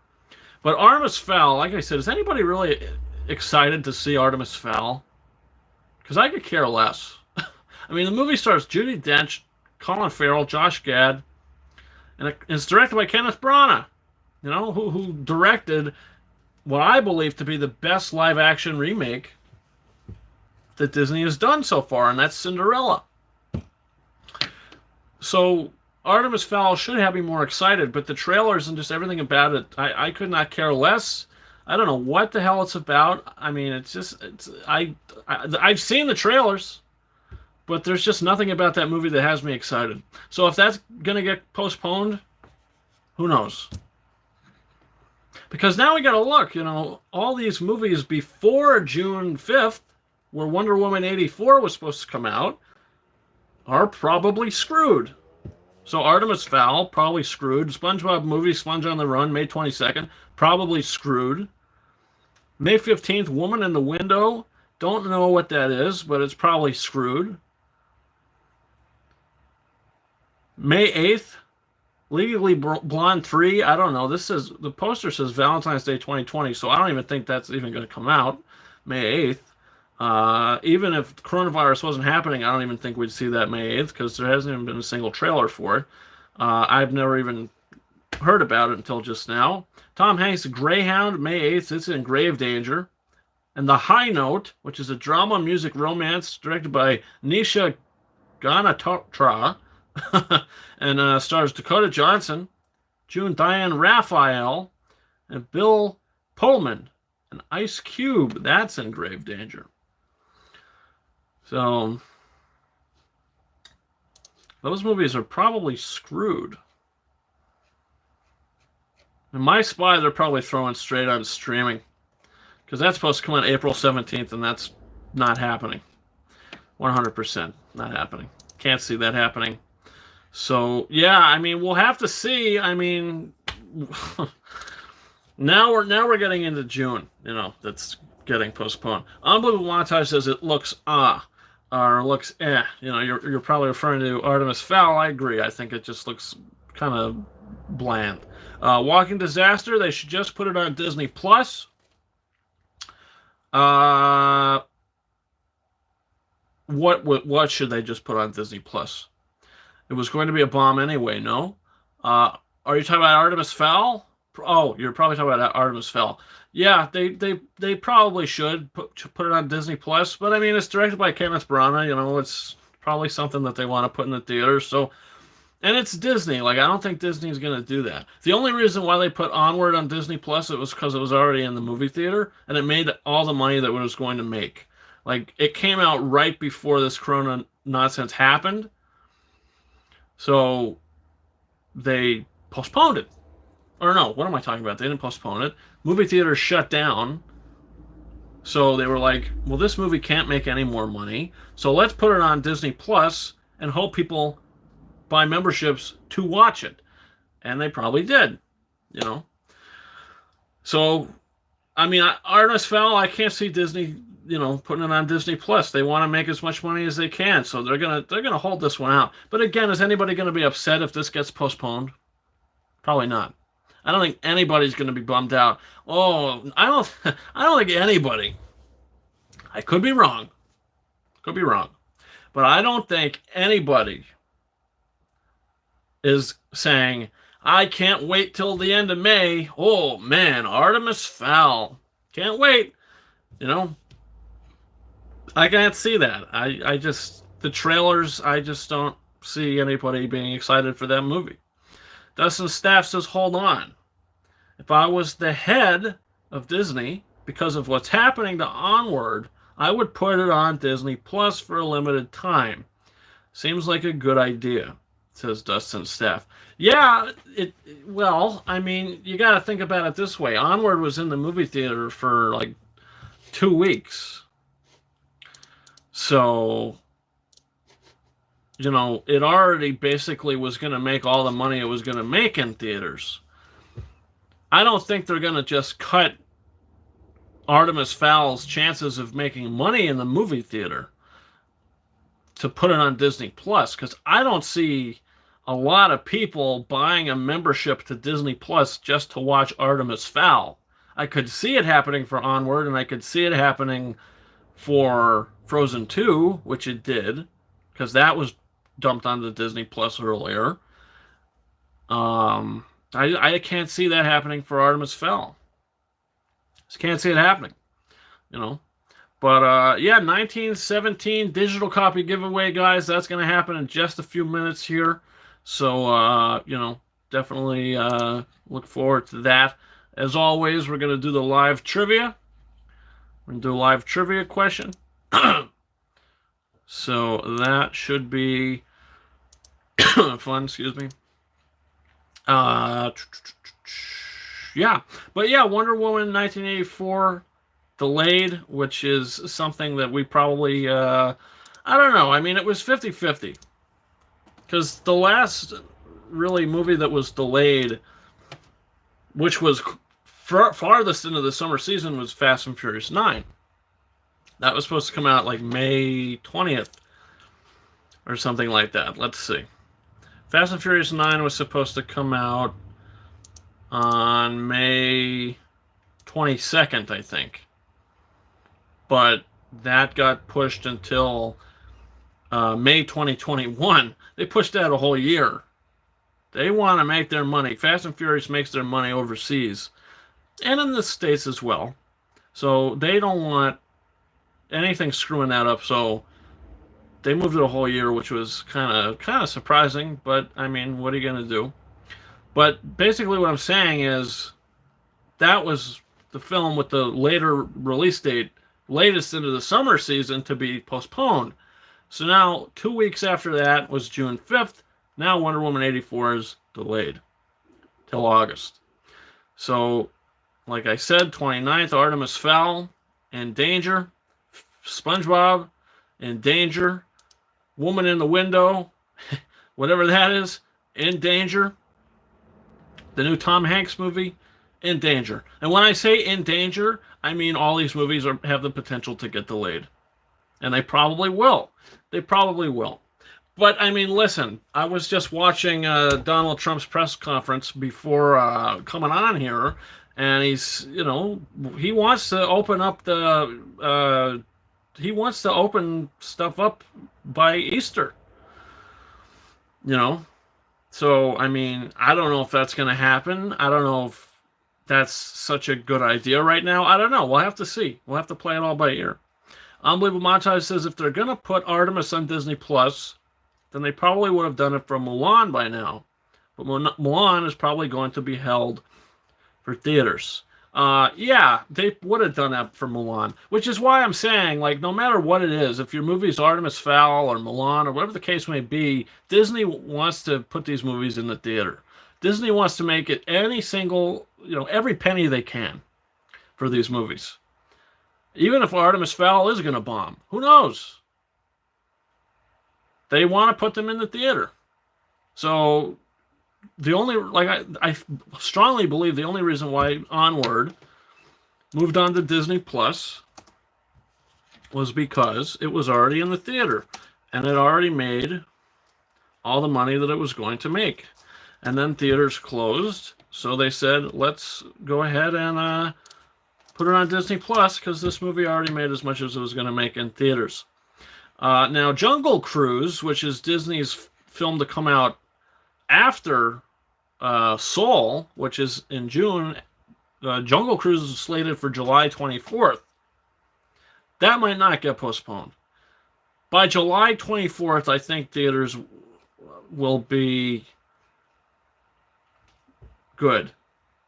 But Artemis Fowl, like I said, is anybody really excited to see Artemis Fowl? Because I could care less. I mean, the movie stars Judi Dench, Colin Farrell, Josh Gad, and it's directed by Kenneth Branagh, who directed what I believe to be the best live-action remake that Disney has done so far, and that's Cinderella. So Artemis Fowl should have me more excited, but the trailers and just everything about it, I could not care less. I don't know what the hell it's about. I mean, I've seen the trailers, but there's just nothing about that movie that has me excited. So if that's going to get postponed, who knows? Because now we got to look, all these movies before June 5th, where Wonder Woman 84 was supposed to come out, are probably screwed. So Artemis Fowl, probably screwed. SpongeBob movie, Sponge on the Run, May 22nd, probably screwed. May 15th, Woman in the Window. Don't know what that is, but it's probably screwed. May 8th, Legally Blonde 3. I don't know. The poster says Valentine's Day 2020, so I don't even think that's even going to come out May 8th. Even if coronavirus wasn't happening, I don't even think we'd see that May 8th because there hasn't even been a single trailer for it. I've never even heard about it until just now. Tom Hanks' Greyhound, May 8th. It's in grave danger. And The High Note, which is a drama music romance directed by Nisha Ganatra, And stars Dakota Johnson, June Diane Raphael, and Bill Pullman. And Ice Cube, that's in grave danger. So those movies are probably screwed. And My Spy, they're probably throwing straight on streaming. Because that's supposed to come out April 17th, and that's not happening. 100% not happening. Can't see that happening. So, yeah, I mean, we'll have to see. I mean, now we're getting into June, that's getting postponed. Unbelievable Montage says it looks or looks you're probably referring to Artemis Fowl. I agree. I think it just looks kind of bland. Walking Disaster, they should just put it on Disney Plus. What should they just put on Disney Plus? It was going to be a bomb anyway, no? Are you talking about Artemis Fowl? Oh, you're probably talking about Artemis Fowl. Yeah, they probably should put it on Disney Plus, but I mean, it's directed by Kenneth Branagh, it's probably something that they want to put in the theaters, so... And it's Disney. Like, I don't think Disney's going to do that. The only reason why they put Onward on Disney Plus, it was because it was already in the movie theater, and it made all the money that it was going to make. Like, it came out right before this Corona nonsense happened, so they postponed it. Or no, what am I talking about? They didn't postpone it. Movie theaters shut down, so they were like, well, this movie can't make any more money, so let's put it on Disney Plus and hope people buy memberships to watch it. And they probably did, So, I mean, Artemis Fowl, I can't see Disney, putting it on Disney Plus. They want to make as much money as they can, so they're gonna hold this one out. But again, is anybody going to be upset if this gets postponed? Probably not. I don't think anybody's going to be bummed out. Oh, I don't think anybody. I could be wrong. But I don't think anybody is saying, I can't wait till the end of May. Oh, man, Artemis Fowl. Can't wait. I can't see that. The trailers, I just don't see anybody being excited for that movie. Dustin Staff says, hold on. If I was the head of Disney, because of what's happening to Onward, I would put it on Disney Plus for a limited time. Seems like a good idea, says Dustin Staff. Yeah, well, I mean, you got to think about it this way. Onward was in the movie theater for like 2 weeks. So, it already basically was going to make all the money it was going to make in theaters. I don't think they're going to just cut Artemis Fowl's chances of making money in the movie theater to put it on Disney Plus, because I don't see a lot of people buying a membership to Disney Plus just to watch Artemis Fowl. I could see it happening for Onward, and I could see it happening for Frozen 2, which it did, because that was dumped onto Disney Plus earlier. I can't see that happening for Artemis Fowl. Just can't see it happening, But, 1917 digital copy giveaway, guys. That's going to happen in just a few minutes here. So, definitely look forward to that. As always, we're going to do the live trivia. We're going to do a live trivia question. So that should be fun, excuse me. Yeah. But yeah, Wonder Woman 1984 delayed, which is something that we probably, I don't know. I mean, it was 50-50. Because the last really movie that was delayed, which was farthest into the summer season, was Fast and Furious 9. That was supposed to come out like May 20th or something like that. Let's see. Fast and Furious 9 was supposed to come out on May 22nd, I think. But that got pushed until May 2021. They pushed that a whole year. They want to make their money. Fast and Furious makes their money overseas and in the States as well. So they don't want anything screwing that up. So they moved it a whole year, which was kind of surprising. But I mean, what are you gonna do? But basically, what I'm saying is that was the film with the later release date, latest into the summer season, to be postponed. So now, 2 weeks after that was June 5th. Now Wonder Woman 84 is delayed till August. So, like I said, 29th, Artemis Fowl, In Danger, SpongeBob, In Danger, Woman in the Window, whatever that is, In Danger. The new Tom Hanks movie, In Danger. And when I say In Danger, I mean all these movies have the potential to get delayed. And they probably will. They probably will. But, I mean, listen, I was just watching Donald Trump's press conference before coming on here, and he's, he wants to open up he wants to open stuff up by Easter. So, I mean, I don't know if that's going to happen. I don't know if that's such a good idea right now. I don't know. We'll have to see. We'll have to play it all by ear. Unbelievable Montage says if they're going to put Artemis on Disney Plus, then they probably would have done it for Mulan by now. But Mulan is probably going to be held for theaters. Yeah, they would have done that for Mulan, which is why I'm saying, like, no matter what it is, if your movie's Artemis Fowl or Mulan or whatever the case may be, Disney wants to put these movies in the theater. Disney wants to make it any single, every penny they can for these movies. Even if Artemis Fowl is going to bomb, who knows? They want to put them in the theater. So the only, I strongly believe the only reason why Onward moved on to Disney Plus was because it was already in the theater and it already made all the money that it was going to make. And then theaters closed, so they said, let's go ahead and put it on Disney Plus because this movie already made as much as it was going to make in theaters. Now, Jungle Cruise, which is Disney's film to come out after Soul, which is in June, Jungle Cruise is slated for July 24th. That might not get postponed. By July 24th, I think theaters will be good.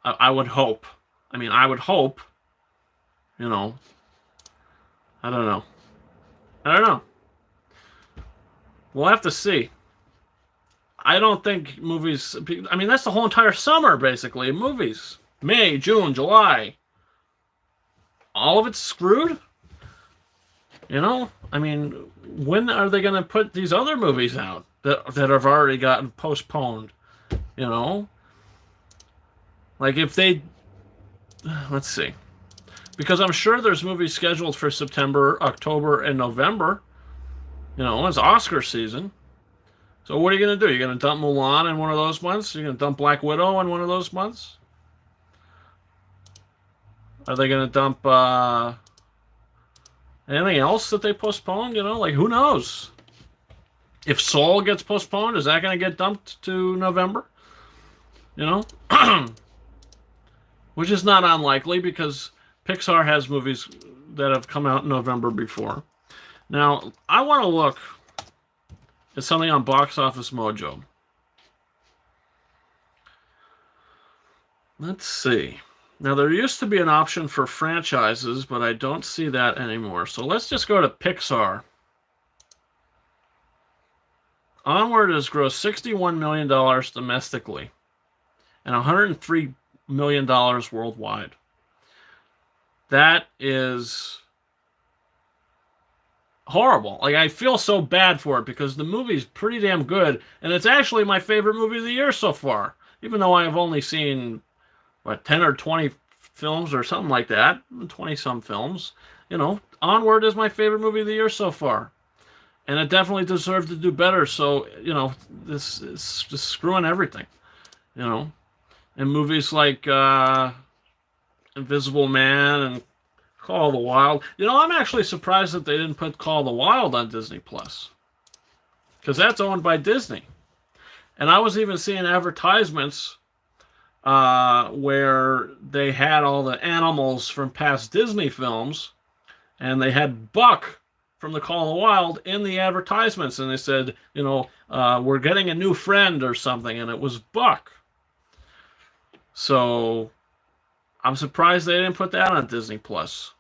I would hope. I mean, I would hope. I don't know. We'll have to see. I don't think movies... I mean, that's the whole entire summer, basically, movies. May, June, July. All of it's screwed? I mean, when are they going to put these other movies out that have already gotten postponed? Like, if they... Let's see. Because I'm sure there's movies scheduled for September, October, and November. It's Oscar season. So what are you going to do? You're going to dump Mulan in one of those months? You're going to dump Black Widow in one of those months? Are they going to dump anything else that they postponed? Who knows? If Soul gets postponed, is that going to get dumped to November? Which is not unlikely because Pixar has movies that have come out in November before. Now, I want to look at something on Box Office Mojo. Let's see. Now, there used to be an option for franchises, but I don't see that anymore. So let's just go to Pixar. Onward has grossed $61 million domestically and $103 million worldwide. That is horrible. I feel so bad for it because the movie's pretty damn good, and it's actually my favorite movie of the year so far, even though I have only seen, 10 or 20 films or something like that, 20-some films. Onward is my favorite movie of the year so far, and it definitely deserved to do better, so, this is just screwing everything, And movies like Invisible Man and Call of the Wild. I'm actually surprised that they didn't put Call of the Wild on Disney Plus, because that's owned by Disney. And I was even seeing advertisements where they had all the animals from past Disney films, and they had Buck from the Call of the Wild in the advertisements, and they said, we're getting a new friend or something, and it was Buck. So I'm surprised they didn't put that on Disney Plus.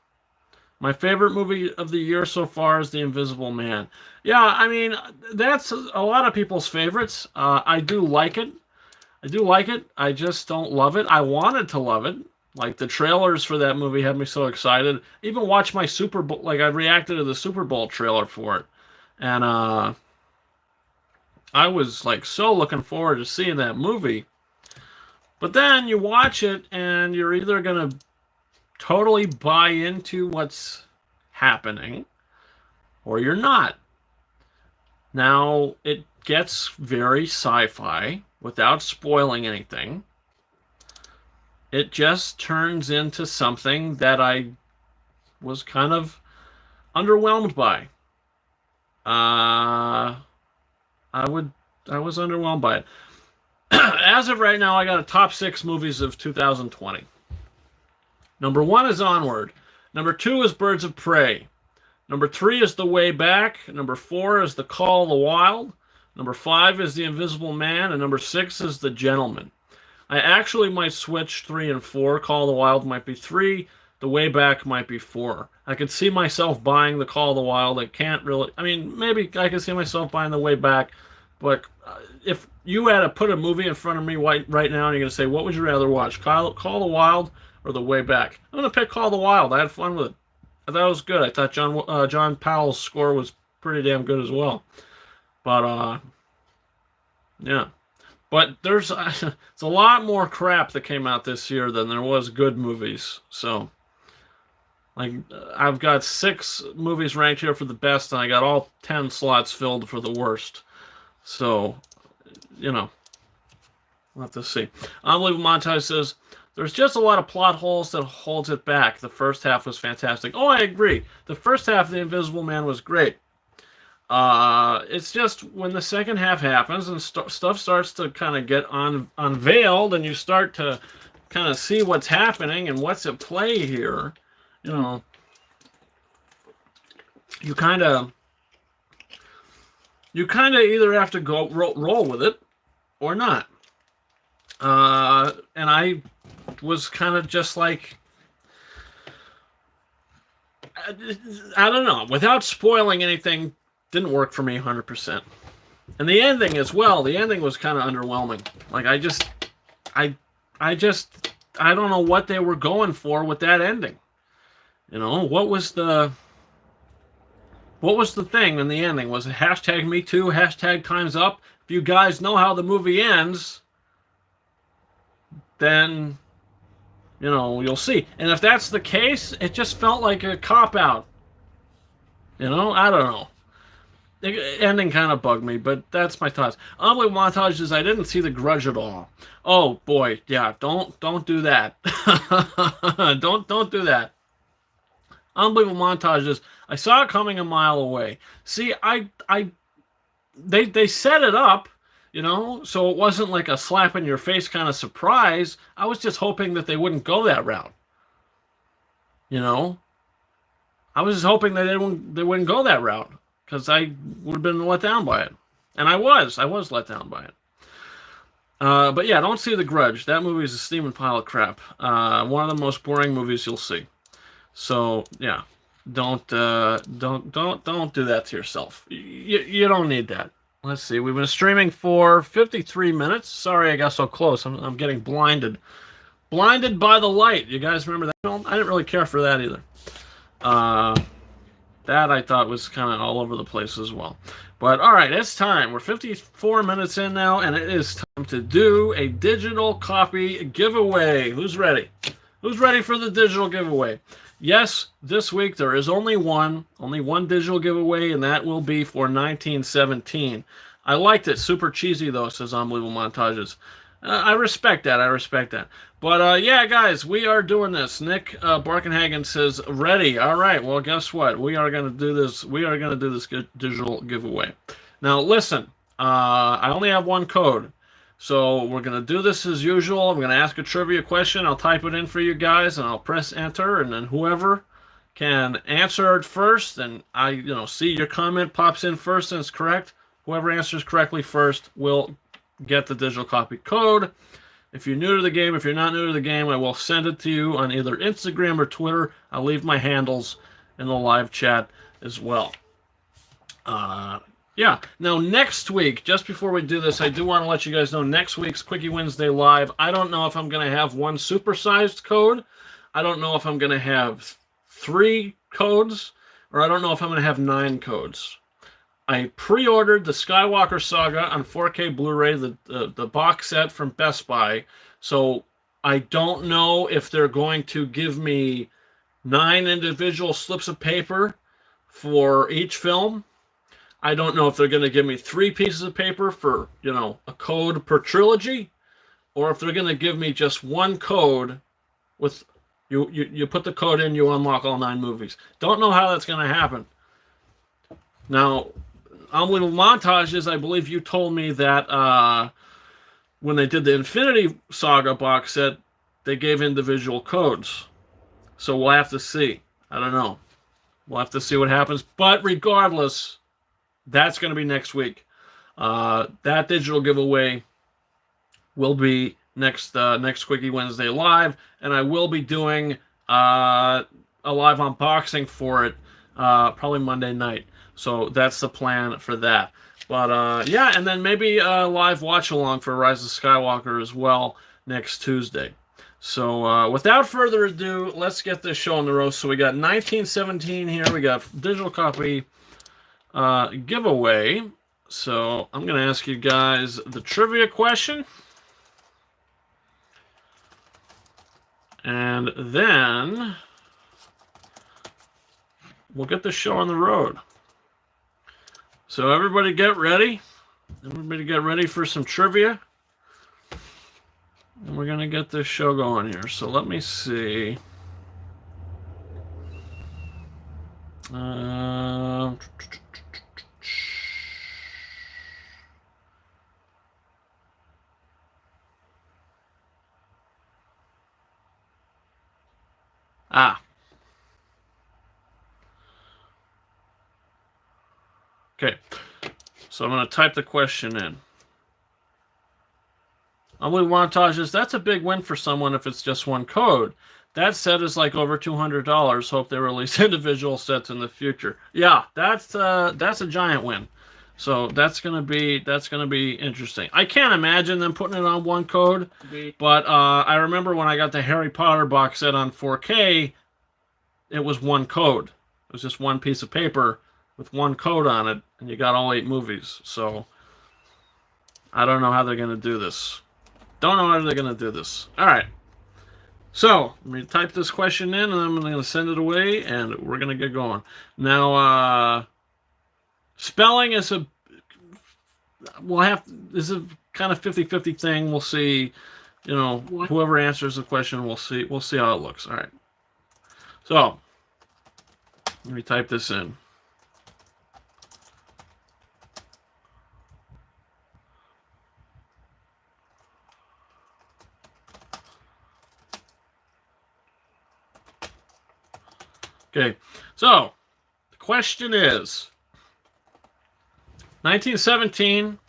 My favorite movie of the year so far is The Invisible Man. Yeah, I mean, that's a lot of people's favorites. I do like it. I just don't love it. I wanted to love it. Like, the trailers for that movie had me so excited. Even watched my Super Bowl, like, I reacted to the Super Bowl trailer for it. And I was, like, so looking forward to seeing that movie. But then you watch it, and you're either going to totally buy into what's happening, or you're not. Now, it gets very sci-fi without spoiling anything. It just turns into something that I was kind of underwhelmed by. I was underwhelmed by it. As of right now, I got a top 6 movies of 2020. Number 1 is Onward. Number 2 is Birds of Prey. Number 3 is The Way Back. Number 4 is The Call of the Wild. Number 5 is The Invisible Man. And number 6 is The Gentleman. I actually might switch 3 and 4. Call of the Wild might be 3. The Way Back might be 4. I could see myself buying The Call of the Wild. I can't really... I mean, maybe I could see myself buying The Way Back. But if you had to put a movie in front of me right now and you're going to say, what would you rather watch? Call of the Wild or The Way Back? I'm going to pick Call of the Wild. I had fun with it. I thought it was good. I thought John Powell's score was pretty damn good as well. But, yeah. But there's it's a lot more crap that came out this year than there was good movies. So, like, I've got 6 movies ranked here for the best, and I got all 10 slots filled for the worst. So, we'll have to see. Unbelievable Montage says, there's just a lot of plot holes that holds it back. The first half was fantastic. Oh, I agree. The first half of The Invisible Man was great. It's just when the second half happens and stuff starts to kind of get unveiled and you start to kind of see what's happening and what's at play here, you kind of either have to go roll with it or not. And I was kind of just like, I don't know, without spoiling anything, didn't work for me 100%. And the ending as well, the ending was kind of underwhelming. Like, I don't know what they were going for with that ending. What was the thing in the ending? Was it hashtag Me Too, hashtag Time's Up? If you guys know how the movie ends, then, you'll see. And if that's the case, it just felt like a cop-out. I don't know. The ending kind of bugged me, but that's my thoughts. Unbelievable Montage is I didn't see The Grudge at all. Oh, boy, yeah, don't do that. don't do that. Unbelievable Montage is I saw it coming a mile away. See, they set it up, so it wasn't like a slap in your face kind of surprise. I was just hoping that they wouldn't go that route. I was just hoping that they wouldn't go that route because I would have been let down by it. And I was let down by it. But yeah, don't see The Grudge. That movie is a steaming pile of crap. One of the most boring movies you'll see. So yeah, don't do that to yourself. You don't need that. Let's see. We've been streaming for 53 minutes. Sorry I got so close. I'm getting blinded. Blinded by the Light. You guys remember that film? I didn't really care for that either. That I thought was kind of all over the place as well. But all right, it's time. We're 54 minutes in now, and it is time to do a digital copy giveaway. Who's ready? Who's ready for the digital giveaway? Yes, this week there is only one digital giveaway, and that will be for 1917. I liked it. Super cheesy, though, says Unbelievable Montages. I respect that. But, yeah, guys, we are doing this. Nick Barkenhagen says, ready. All right, well, guess what? We are going to do this. We are going to do this digital giveaway. Now, listen, I only have one code. So we're going to do this as usual. I'm going to ask a trivia question. I'll type it in for you guys, and I'll press enter, and then whoever can answer it first, and I see your comment pops in first and it's correct, whoever answers correctly first will get the digital copy code. If you're new to the game, if you're not new to the game, I will send it to you on either Instagram or Twitter. I'll leave my handles in the live chat as well. Yeah. Now, next week, just before we do this, I do want to let you guys know next week's Quickie Wednesday Live, I don't know if I'm going to have one supersized code. I don't know if I'm going to have 3 codes, or I don't know if I'm going to have 9 codes. I pre-ordered the Skywalker Saga on 4K Blu-ray, the box set from Best Buy, so I don't know if they're going to give me 9 individual slips of paper for each film. I don't know if they're going to give me 3 pieces of paper for, a code per trilogy, or if they're going to give me just one code with... You put the code in, you unlock all 9 movies. Don't know how that's going to happen. Now, Unbelievable Montages, I believe you told me that when they did the Infinity Saga box set, they gave individual codes. So we'll have to see. I don't know. We'll have to see what happens. But regardless, that's going to be next week. That digital giveaway will be next Quickie Wednesday Live, and I will be doing a live unboxing for it probably Monday night. So that's the plan for that. But yeah, and then maybe a live watch along for Rise of Skywalker as well next Tuesday. So without further ado, let's get this show on the road. So we got 1917 here. We got digital copy giveaway. So I'm going to ask you guys the trivia question. And then we'll get the show on the road. So everybody get ready. Everybody get ready for some trivia. And we're going to get this show going here. So let me see. Okay, so I'm going to type the question in. Unbelievable Montages, that's a big win for someone if it's just one code. That set is like over $200. Hope they release individual sets in the future. Yeah, that's a giant win. So that's gonna be interesting. I can't imagine them putting it on one code, but I remember when I got the Harry Potter box set on 4K, it was one code. It was just one piece of paper with one code on it, and you got all 8 movies. So I don't know how they're gonna do this. Don't know how they're gonna do this. All right. So let me type this question in, and I'm gonna send it away, and we're gonna get going. Now, spelling is this is a kind of 50-50 thing. We'll see. Whoever answers the question, we'll see how it looks. All right. So let me type this in. Okay, so the question is, 1917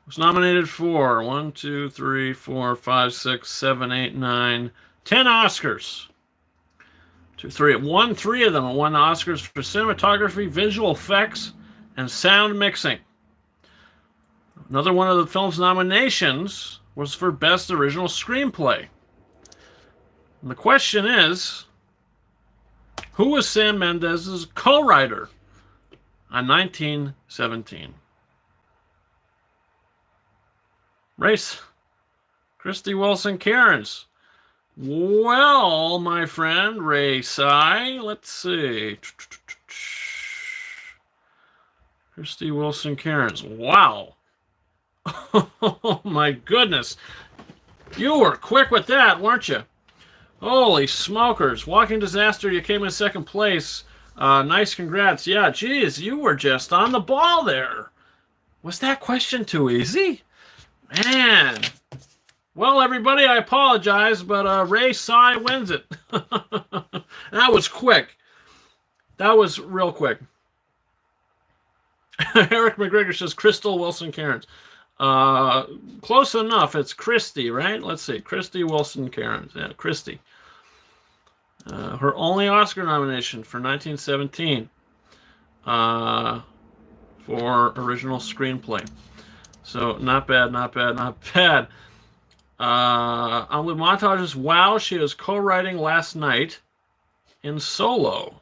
was nominated for 1, 2, 3, 4, 5, 6, 7, 8, 9, 10 Oscars. 2, 3. It won 3 of them. It won the Oscars for cinematography, visual effects, and sound mixing. Another one of the film's nominations was for Best Original Screenplay. And the question is, who was Sam Mendes' co-writer on 1917? Race. Christy Wilson Cairns. Well, my friend, Ray Sai, let's see. Christy Wilson Cairns. Wow. Oh, my goodness. You were quick with that, weren't you? Holy smokers. Walking Disaster, you came in second place. Nice congrats. Yeah, geez, you were just on the ball there. Was that question too easy? Man. Well, everybody, I apologize, but Ray Sai wins it. That was quick. That was real quick. Eric McGregor says Crystal Wilson Cairns. Close enough. It's Christy, right? Let's see. Christy Wilson Cairns. Yeah, Christy. Her only Oscar nomination for 1917 for original screenplay. So not bad, not bad, not bad. On with montages. Wow, she was co-writing last night in Solo.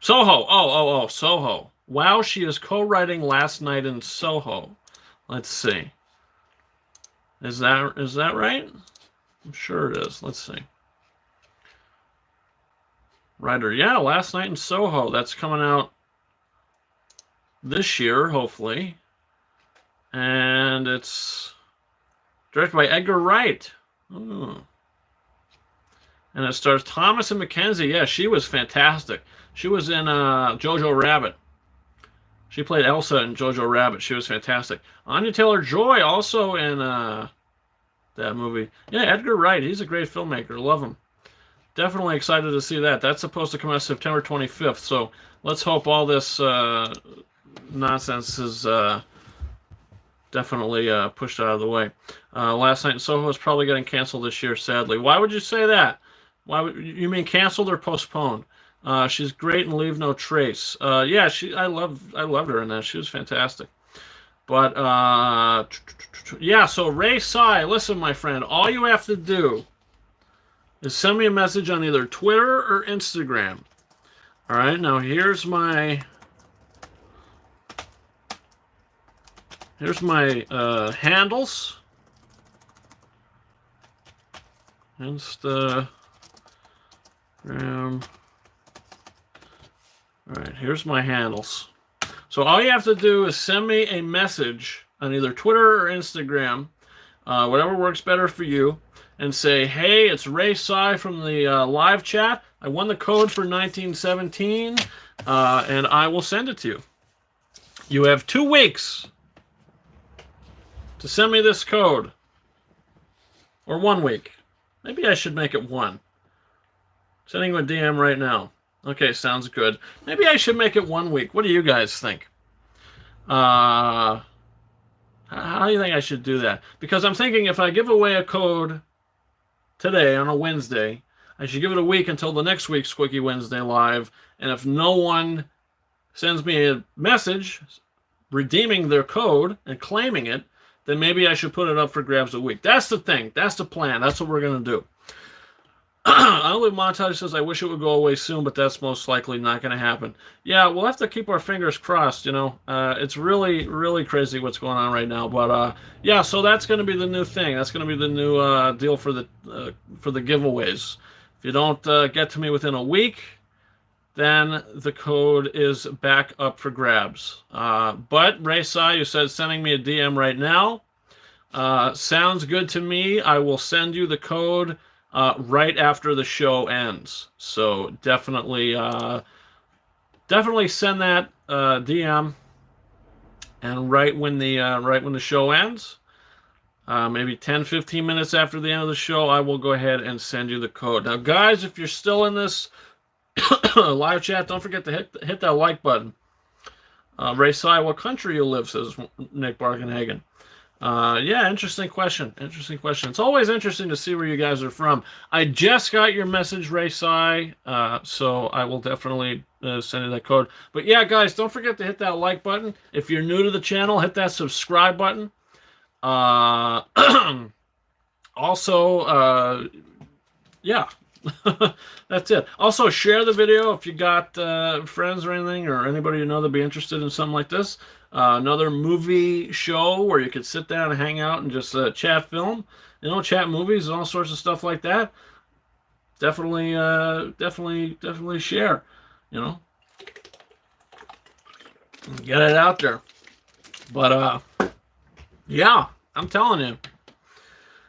Soho. Oh, Soho. Wow, she is co-writing last night in Soho. Let's see. Is that right? I'm sure it is. Let's see. Writer. Yeah, last night in Soho. That's coming out this year, hopefully. And it's directed by Edgar Wright. Ooh. And it stars Thomas and Mackenzie. Yeah, she was fantastic. She was in Jojo Rabbit. She played Elsa in Jojo Rabbit. She was fantastic. Anya Taylor-Joy also in that movie. Yeah, Edgar Wright. He's a great filmmaker. Love him. Definitely excited to see that. That's supposed to come out September 25th. So let's hope all this nonsense is definitely pushed out of the way. Last Night in Soho is probably getting canceled this year, sadly. Why would you say that? Why would you mean canceled or postponed? She's great and Leave No Trace. Yeah, I loved her in that. She was fantastic. But yeah, so Ray Sai, listen, my friend, all you have to do is send me a message on either Twitter or Instagram. All right, now here's my handles. Instagram. All right, here's my handles. So all you have to do is send me a message on either Twitter or Instagram, whatever works better for you, and say, hey, it's Ray Sai from the live chat. I won the code for 1917, and I will send it to you. You have 2 weeks to send me this code. Or 1 week. Maybe I should make it 1. Sending you a DM right now. Okay, sounds good. Maybe I should make it 1 week. What do you guys think? How do you think I should do that? Because I'm thinking if I give away a code today on a Wednesday, I should give it a week until the next week's Quickie Wednesday live. And if no one sends me a message redeeming their code and claiming it, then maybe I should put it up for grabs a week. That's the thing. That's the plan. That's what we're going to do. Olive Montage says, I wish it would go away soon, but that's most likely not going to happen. Yeah, we'll have to keep our fingers crossed, you know. It's really, really crazy what's going on right now. But, yeah, so that's going to be the new thing. That's going to be the new deal for the giveaways. If you don't get to me within a week, then the code is back up for grabs. But, Ray Sai, you said sending me a DM right now. Sounds good to me. I will send you the code right after the show ends. So definitely send that DM, and right when the show ends, maybe 10-15 minutes after the end of the show, I will go ahead and send you the code. Now, guys, if you're still in this live chat, don't forget to hit that like button. Ray Sai, what country you live, says Nick Barkenhagen. Yeah, interesting question. Interesting question. It's always interesting to see where you guys are from. I just got your message, Ray Sai, so I will definitely send you that code. But yeah, guys, don't forget to hit that like button. If you're new to the channel, hit that subscribe button. Also, yeah, that's it. Also, share the video if you got friends or anything, or anybody you know that'd be interested in something like this. Another movie show where you could sit down and hang out and just chat film, you know, chat movies and all sorts of stuff like that. Definitely share, you know, get it out there. But yeah, I'm telling you,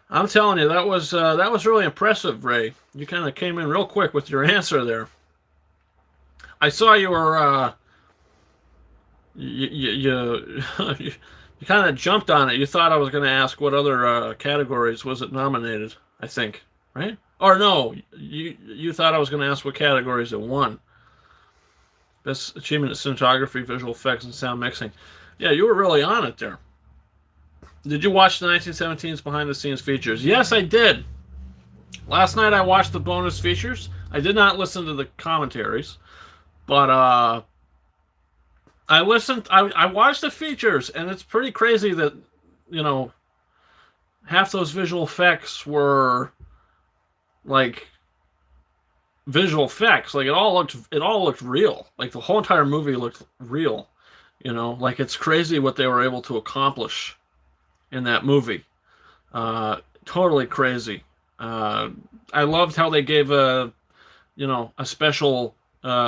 that was really impressive, Ray. You kind of came in real quick with your answer there. I saw you were you kind of jumped on it. You thought I was going to ask what other categories was it nominated, I think, right? Or no, you thought I was going to ask what categories it won. Best achievement in cinematography, visual effects, and sound mixing. Yeah, you were really on it there. Did you watch the 1917's behind the scenes features? Yes, I did. Last night I watched the bonus features. I did not listen to the commentaries, but I listened. I watched the features, and it's pretty crazy that you know half those visual effects were like visual effects. Like it all looked real. Like the whole entire movie looked real. Like it's crazy what they were able to accomplish in that movie. Totally crazy. I loved how they gave a special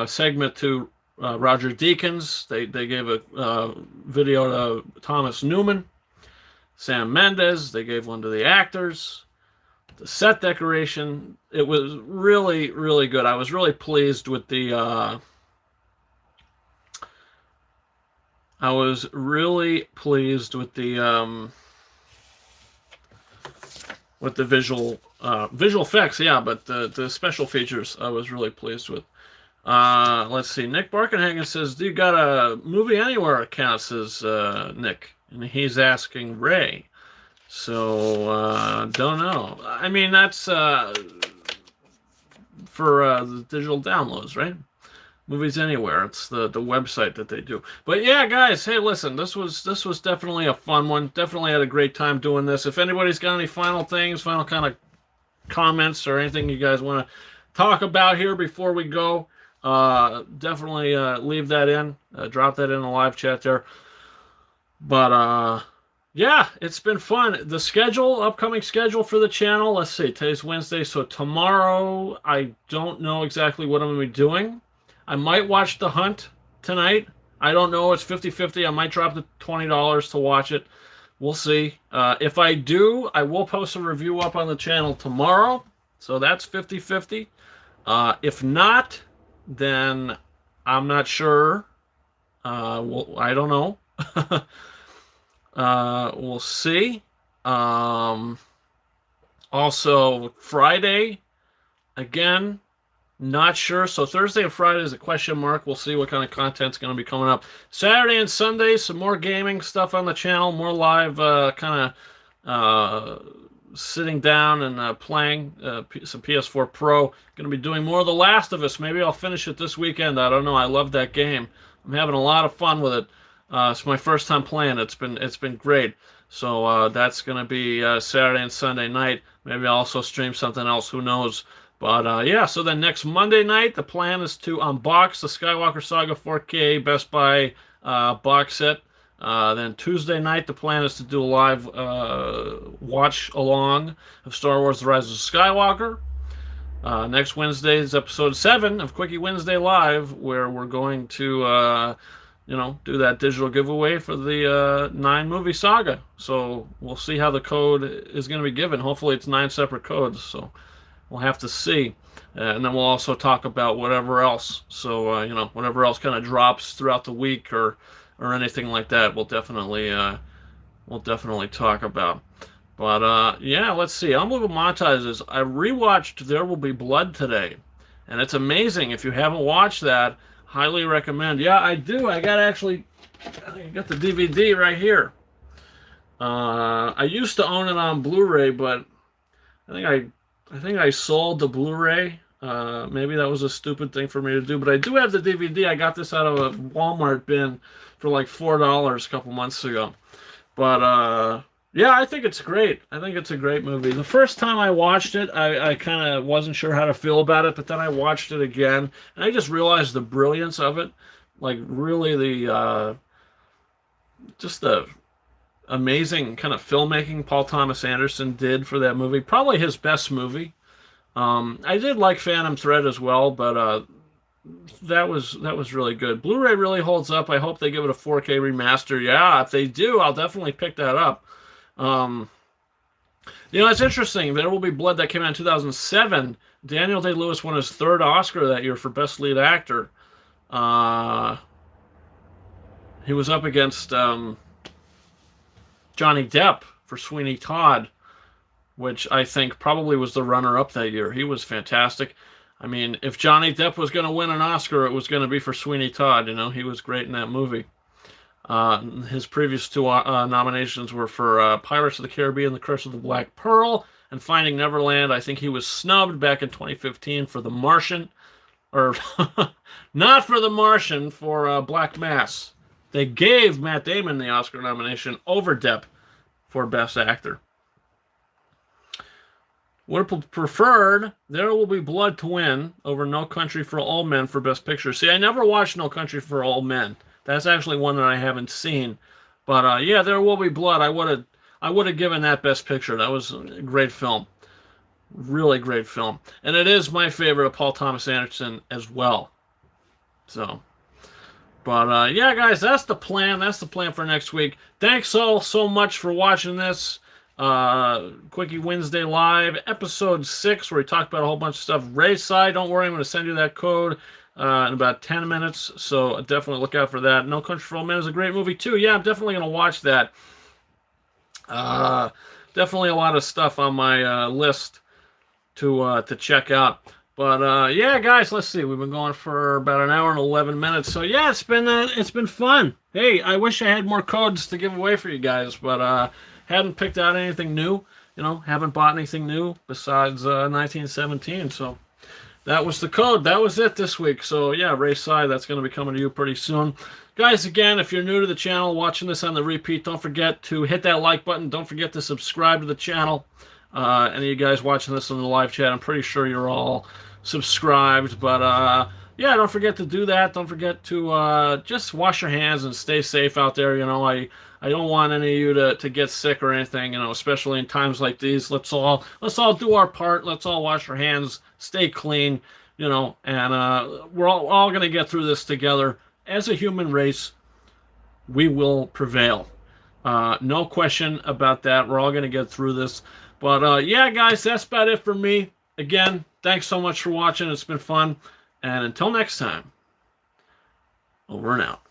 segment to Roger Deakins. They gave a video to Thomas Newman, Sam Mendes. They gave one to the actors. The set decoration, it was really, really good. I was really pleased with the. I was really pleased with the visual effects, yeah, but the special features I was really pleased with. Let's see. Nick Barkenhagen says, "Do you got a Movie Anywhere account?" Says Nick, and he's asking Ray. So don't know. I mean, that's for the digital downloads, right? Movies Anywhere. It's the website that they do. But yeah, guys, hey, listen, this was definitely a fun one. Definitely had a great time doing this. If anybody's got any final things, final kind of comments or anything you guys want to talk about here before we go, definitely leave that in. Drop that in the live chat there. But yeah, it's been fun. The upcoming schedule for the channel, let's see, today's Wednesday, so tomorrow, I don't know exactly what I'm going to be doing. I might watch The Hunt tonight. I don't know, it's 50-50. I might drop the $20 to watch it. We'll see. If I do, I will post a review up on the channel tomorrow, so that's 50-50. If not, then I'm not sure. I don't know. We'll see. Also, Friday, again, not sure. So Thursday and Friday is a question mark. We'll see what kind of content's going to be coming up. Saturday and Sunday, some more gaming stuff on the channel, more live kind of sitting down and playing some PS4 Pro. Going to be doing more of The Last of Us. Maybe I'll finish it this weekend. I don't know. I love that game. I'm having a lot of fun with it. It's my first time playing. It's been great. So that's going to be Saturday and Sunday night. Maybe I'll also stream something else. Who knows? But yeah, so then next Monday night, the plan is to unbox the Skywalker Saga 4K Best Buy box set. Then Tuesday night, the plan is to do a live watch along of Star Wars The Rise of Skywalker. Next Wednesday is episode 7 of Quickie Wednesday Live, where we're going to do that digital giveaway for the 9-movie saga. So we'll see how the code is going to be given. Hopefully it's 9 separate codes, so we'll have to see. And then we'll also talk about whatever else. So, whatever else kind of drops throughout the week or anything like that, we'll definitely talk about. But, yeah, let's see. Unbelievable Montages. I rewatched There Will Be Blood today. And it's amazing. If you haven't watched that, highly recommend. Yeah, I do. I got the DVD right here. I used to own it on Blu-ray, but I think I sold the Blu-ray. Maybe that was a stupid thing for me to do, but I do have the DVD. I got this out of a Walmart bin for like $4 a couple months ago. But yeah, I think it's great. I think it's a great movie. The first time I watched it, I kind of wasn't sure how to feel about it, but then I watched it again, and I just realized the brilliance of it. Like, really just the amazing kind of filmmaking Paul Thomas Anderson did for that movie. Probably his best movie. I did like Phantom Thread as well, but that was really good. Blu-ray really holds up. I hope they give it a 4K remaster. Yeah, if they do, I'll definitely pick that up. It's interesting. There Will Be Blood, that came out in 2007. Daniel Day-Lewis won his 3rd Oscar that year for Best Lead Actor. He was up against Johnny Depp for Sweeney Todd. which I think probably was the runner-up that year. He was fantastic. I mean, if Johnny Depp was going to win an Oscar, it was going to be for Sweeney Todd. You know, he was great in that movie. His previous two nominations were for Pirates of the Caribbean, The Curse of the Black Pearl, and Finding Neverland. I think he was snubbed back in 2015 for The Martian. Or, not for The Martian, for Black Mass. They gave Matt Damon the Oscar nomination over Depp for Best Actor. Would have preferred There Will Be Blood to win over No Country for Old Men for Best Picture. See, I never watched No Country for Old Men. That's actually one that I haven't seen. But yeah, There Will Be Blood. I would have given that Best Picture. That was a great film. Really great film. And it is my favorite of Paul Thomas Anderson as well. So, but yeah, guys, that's the plan. That's the plan for next week. Thanks all so much for watching this Quickie Wednesday Live, episode 6, where we talked about a whole bunch of stuff. Ray's side, don't worry, I'm going to send you that code in about 10 minutes, so definitely look out for that. No Country for Old Men is a great movie, too. Yeah, I'm definitely going to watch that. Definitely a lot of stuff on my list to check out. But yeah, guys, let's see. We've been going for about an hour and 11 minutes. So yeah, it's been fun. Hey, I wish I had more codes to give away for you guys, but hadn't picked out anything new. You know, haven't bought anything new besides 1917. So that was the code. That was it this week. So yeah, Race Side, that's going to be coming to you pretty soon. Guys, again, if you're new to the channel, watching this on the repeat, don't forget to hit that like button. Don't forget to subscribe to the channel. Any of you guys watching this in the live chat, I'm pretty sure you're all subscribed. But yeah, don't forget to do that. Don't forget to just wash your hands and stay safe out there. You know, I don't want any of you to get sick or anything, you know, especially in times like these. Let's all do our part. Let's all wash our hands, stay clean, you know, and we're all going to get through this together. As a human race, we will prevail. No question about that. We're all going to get through this. But yeah, guys, that's about it for me. Again, thanks so much for watching. It's been fun. And until next time, over and out.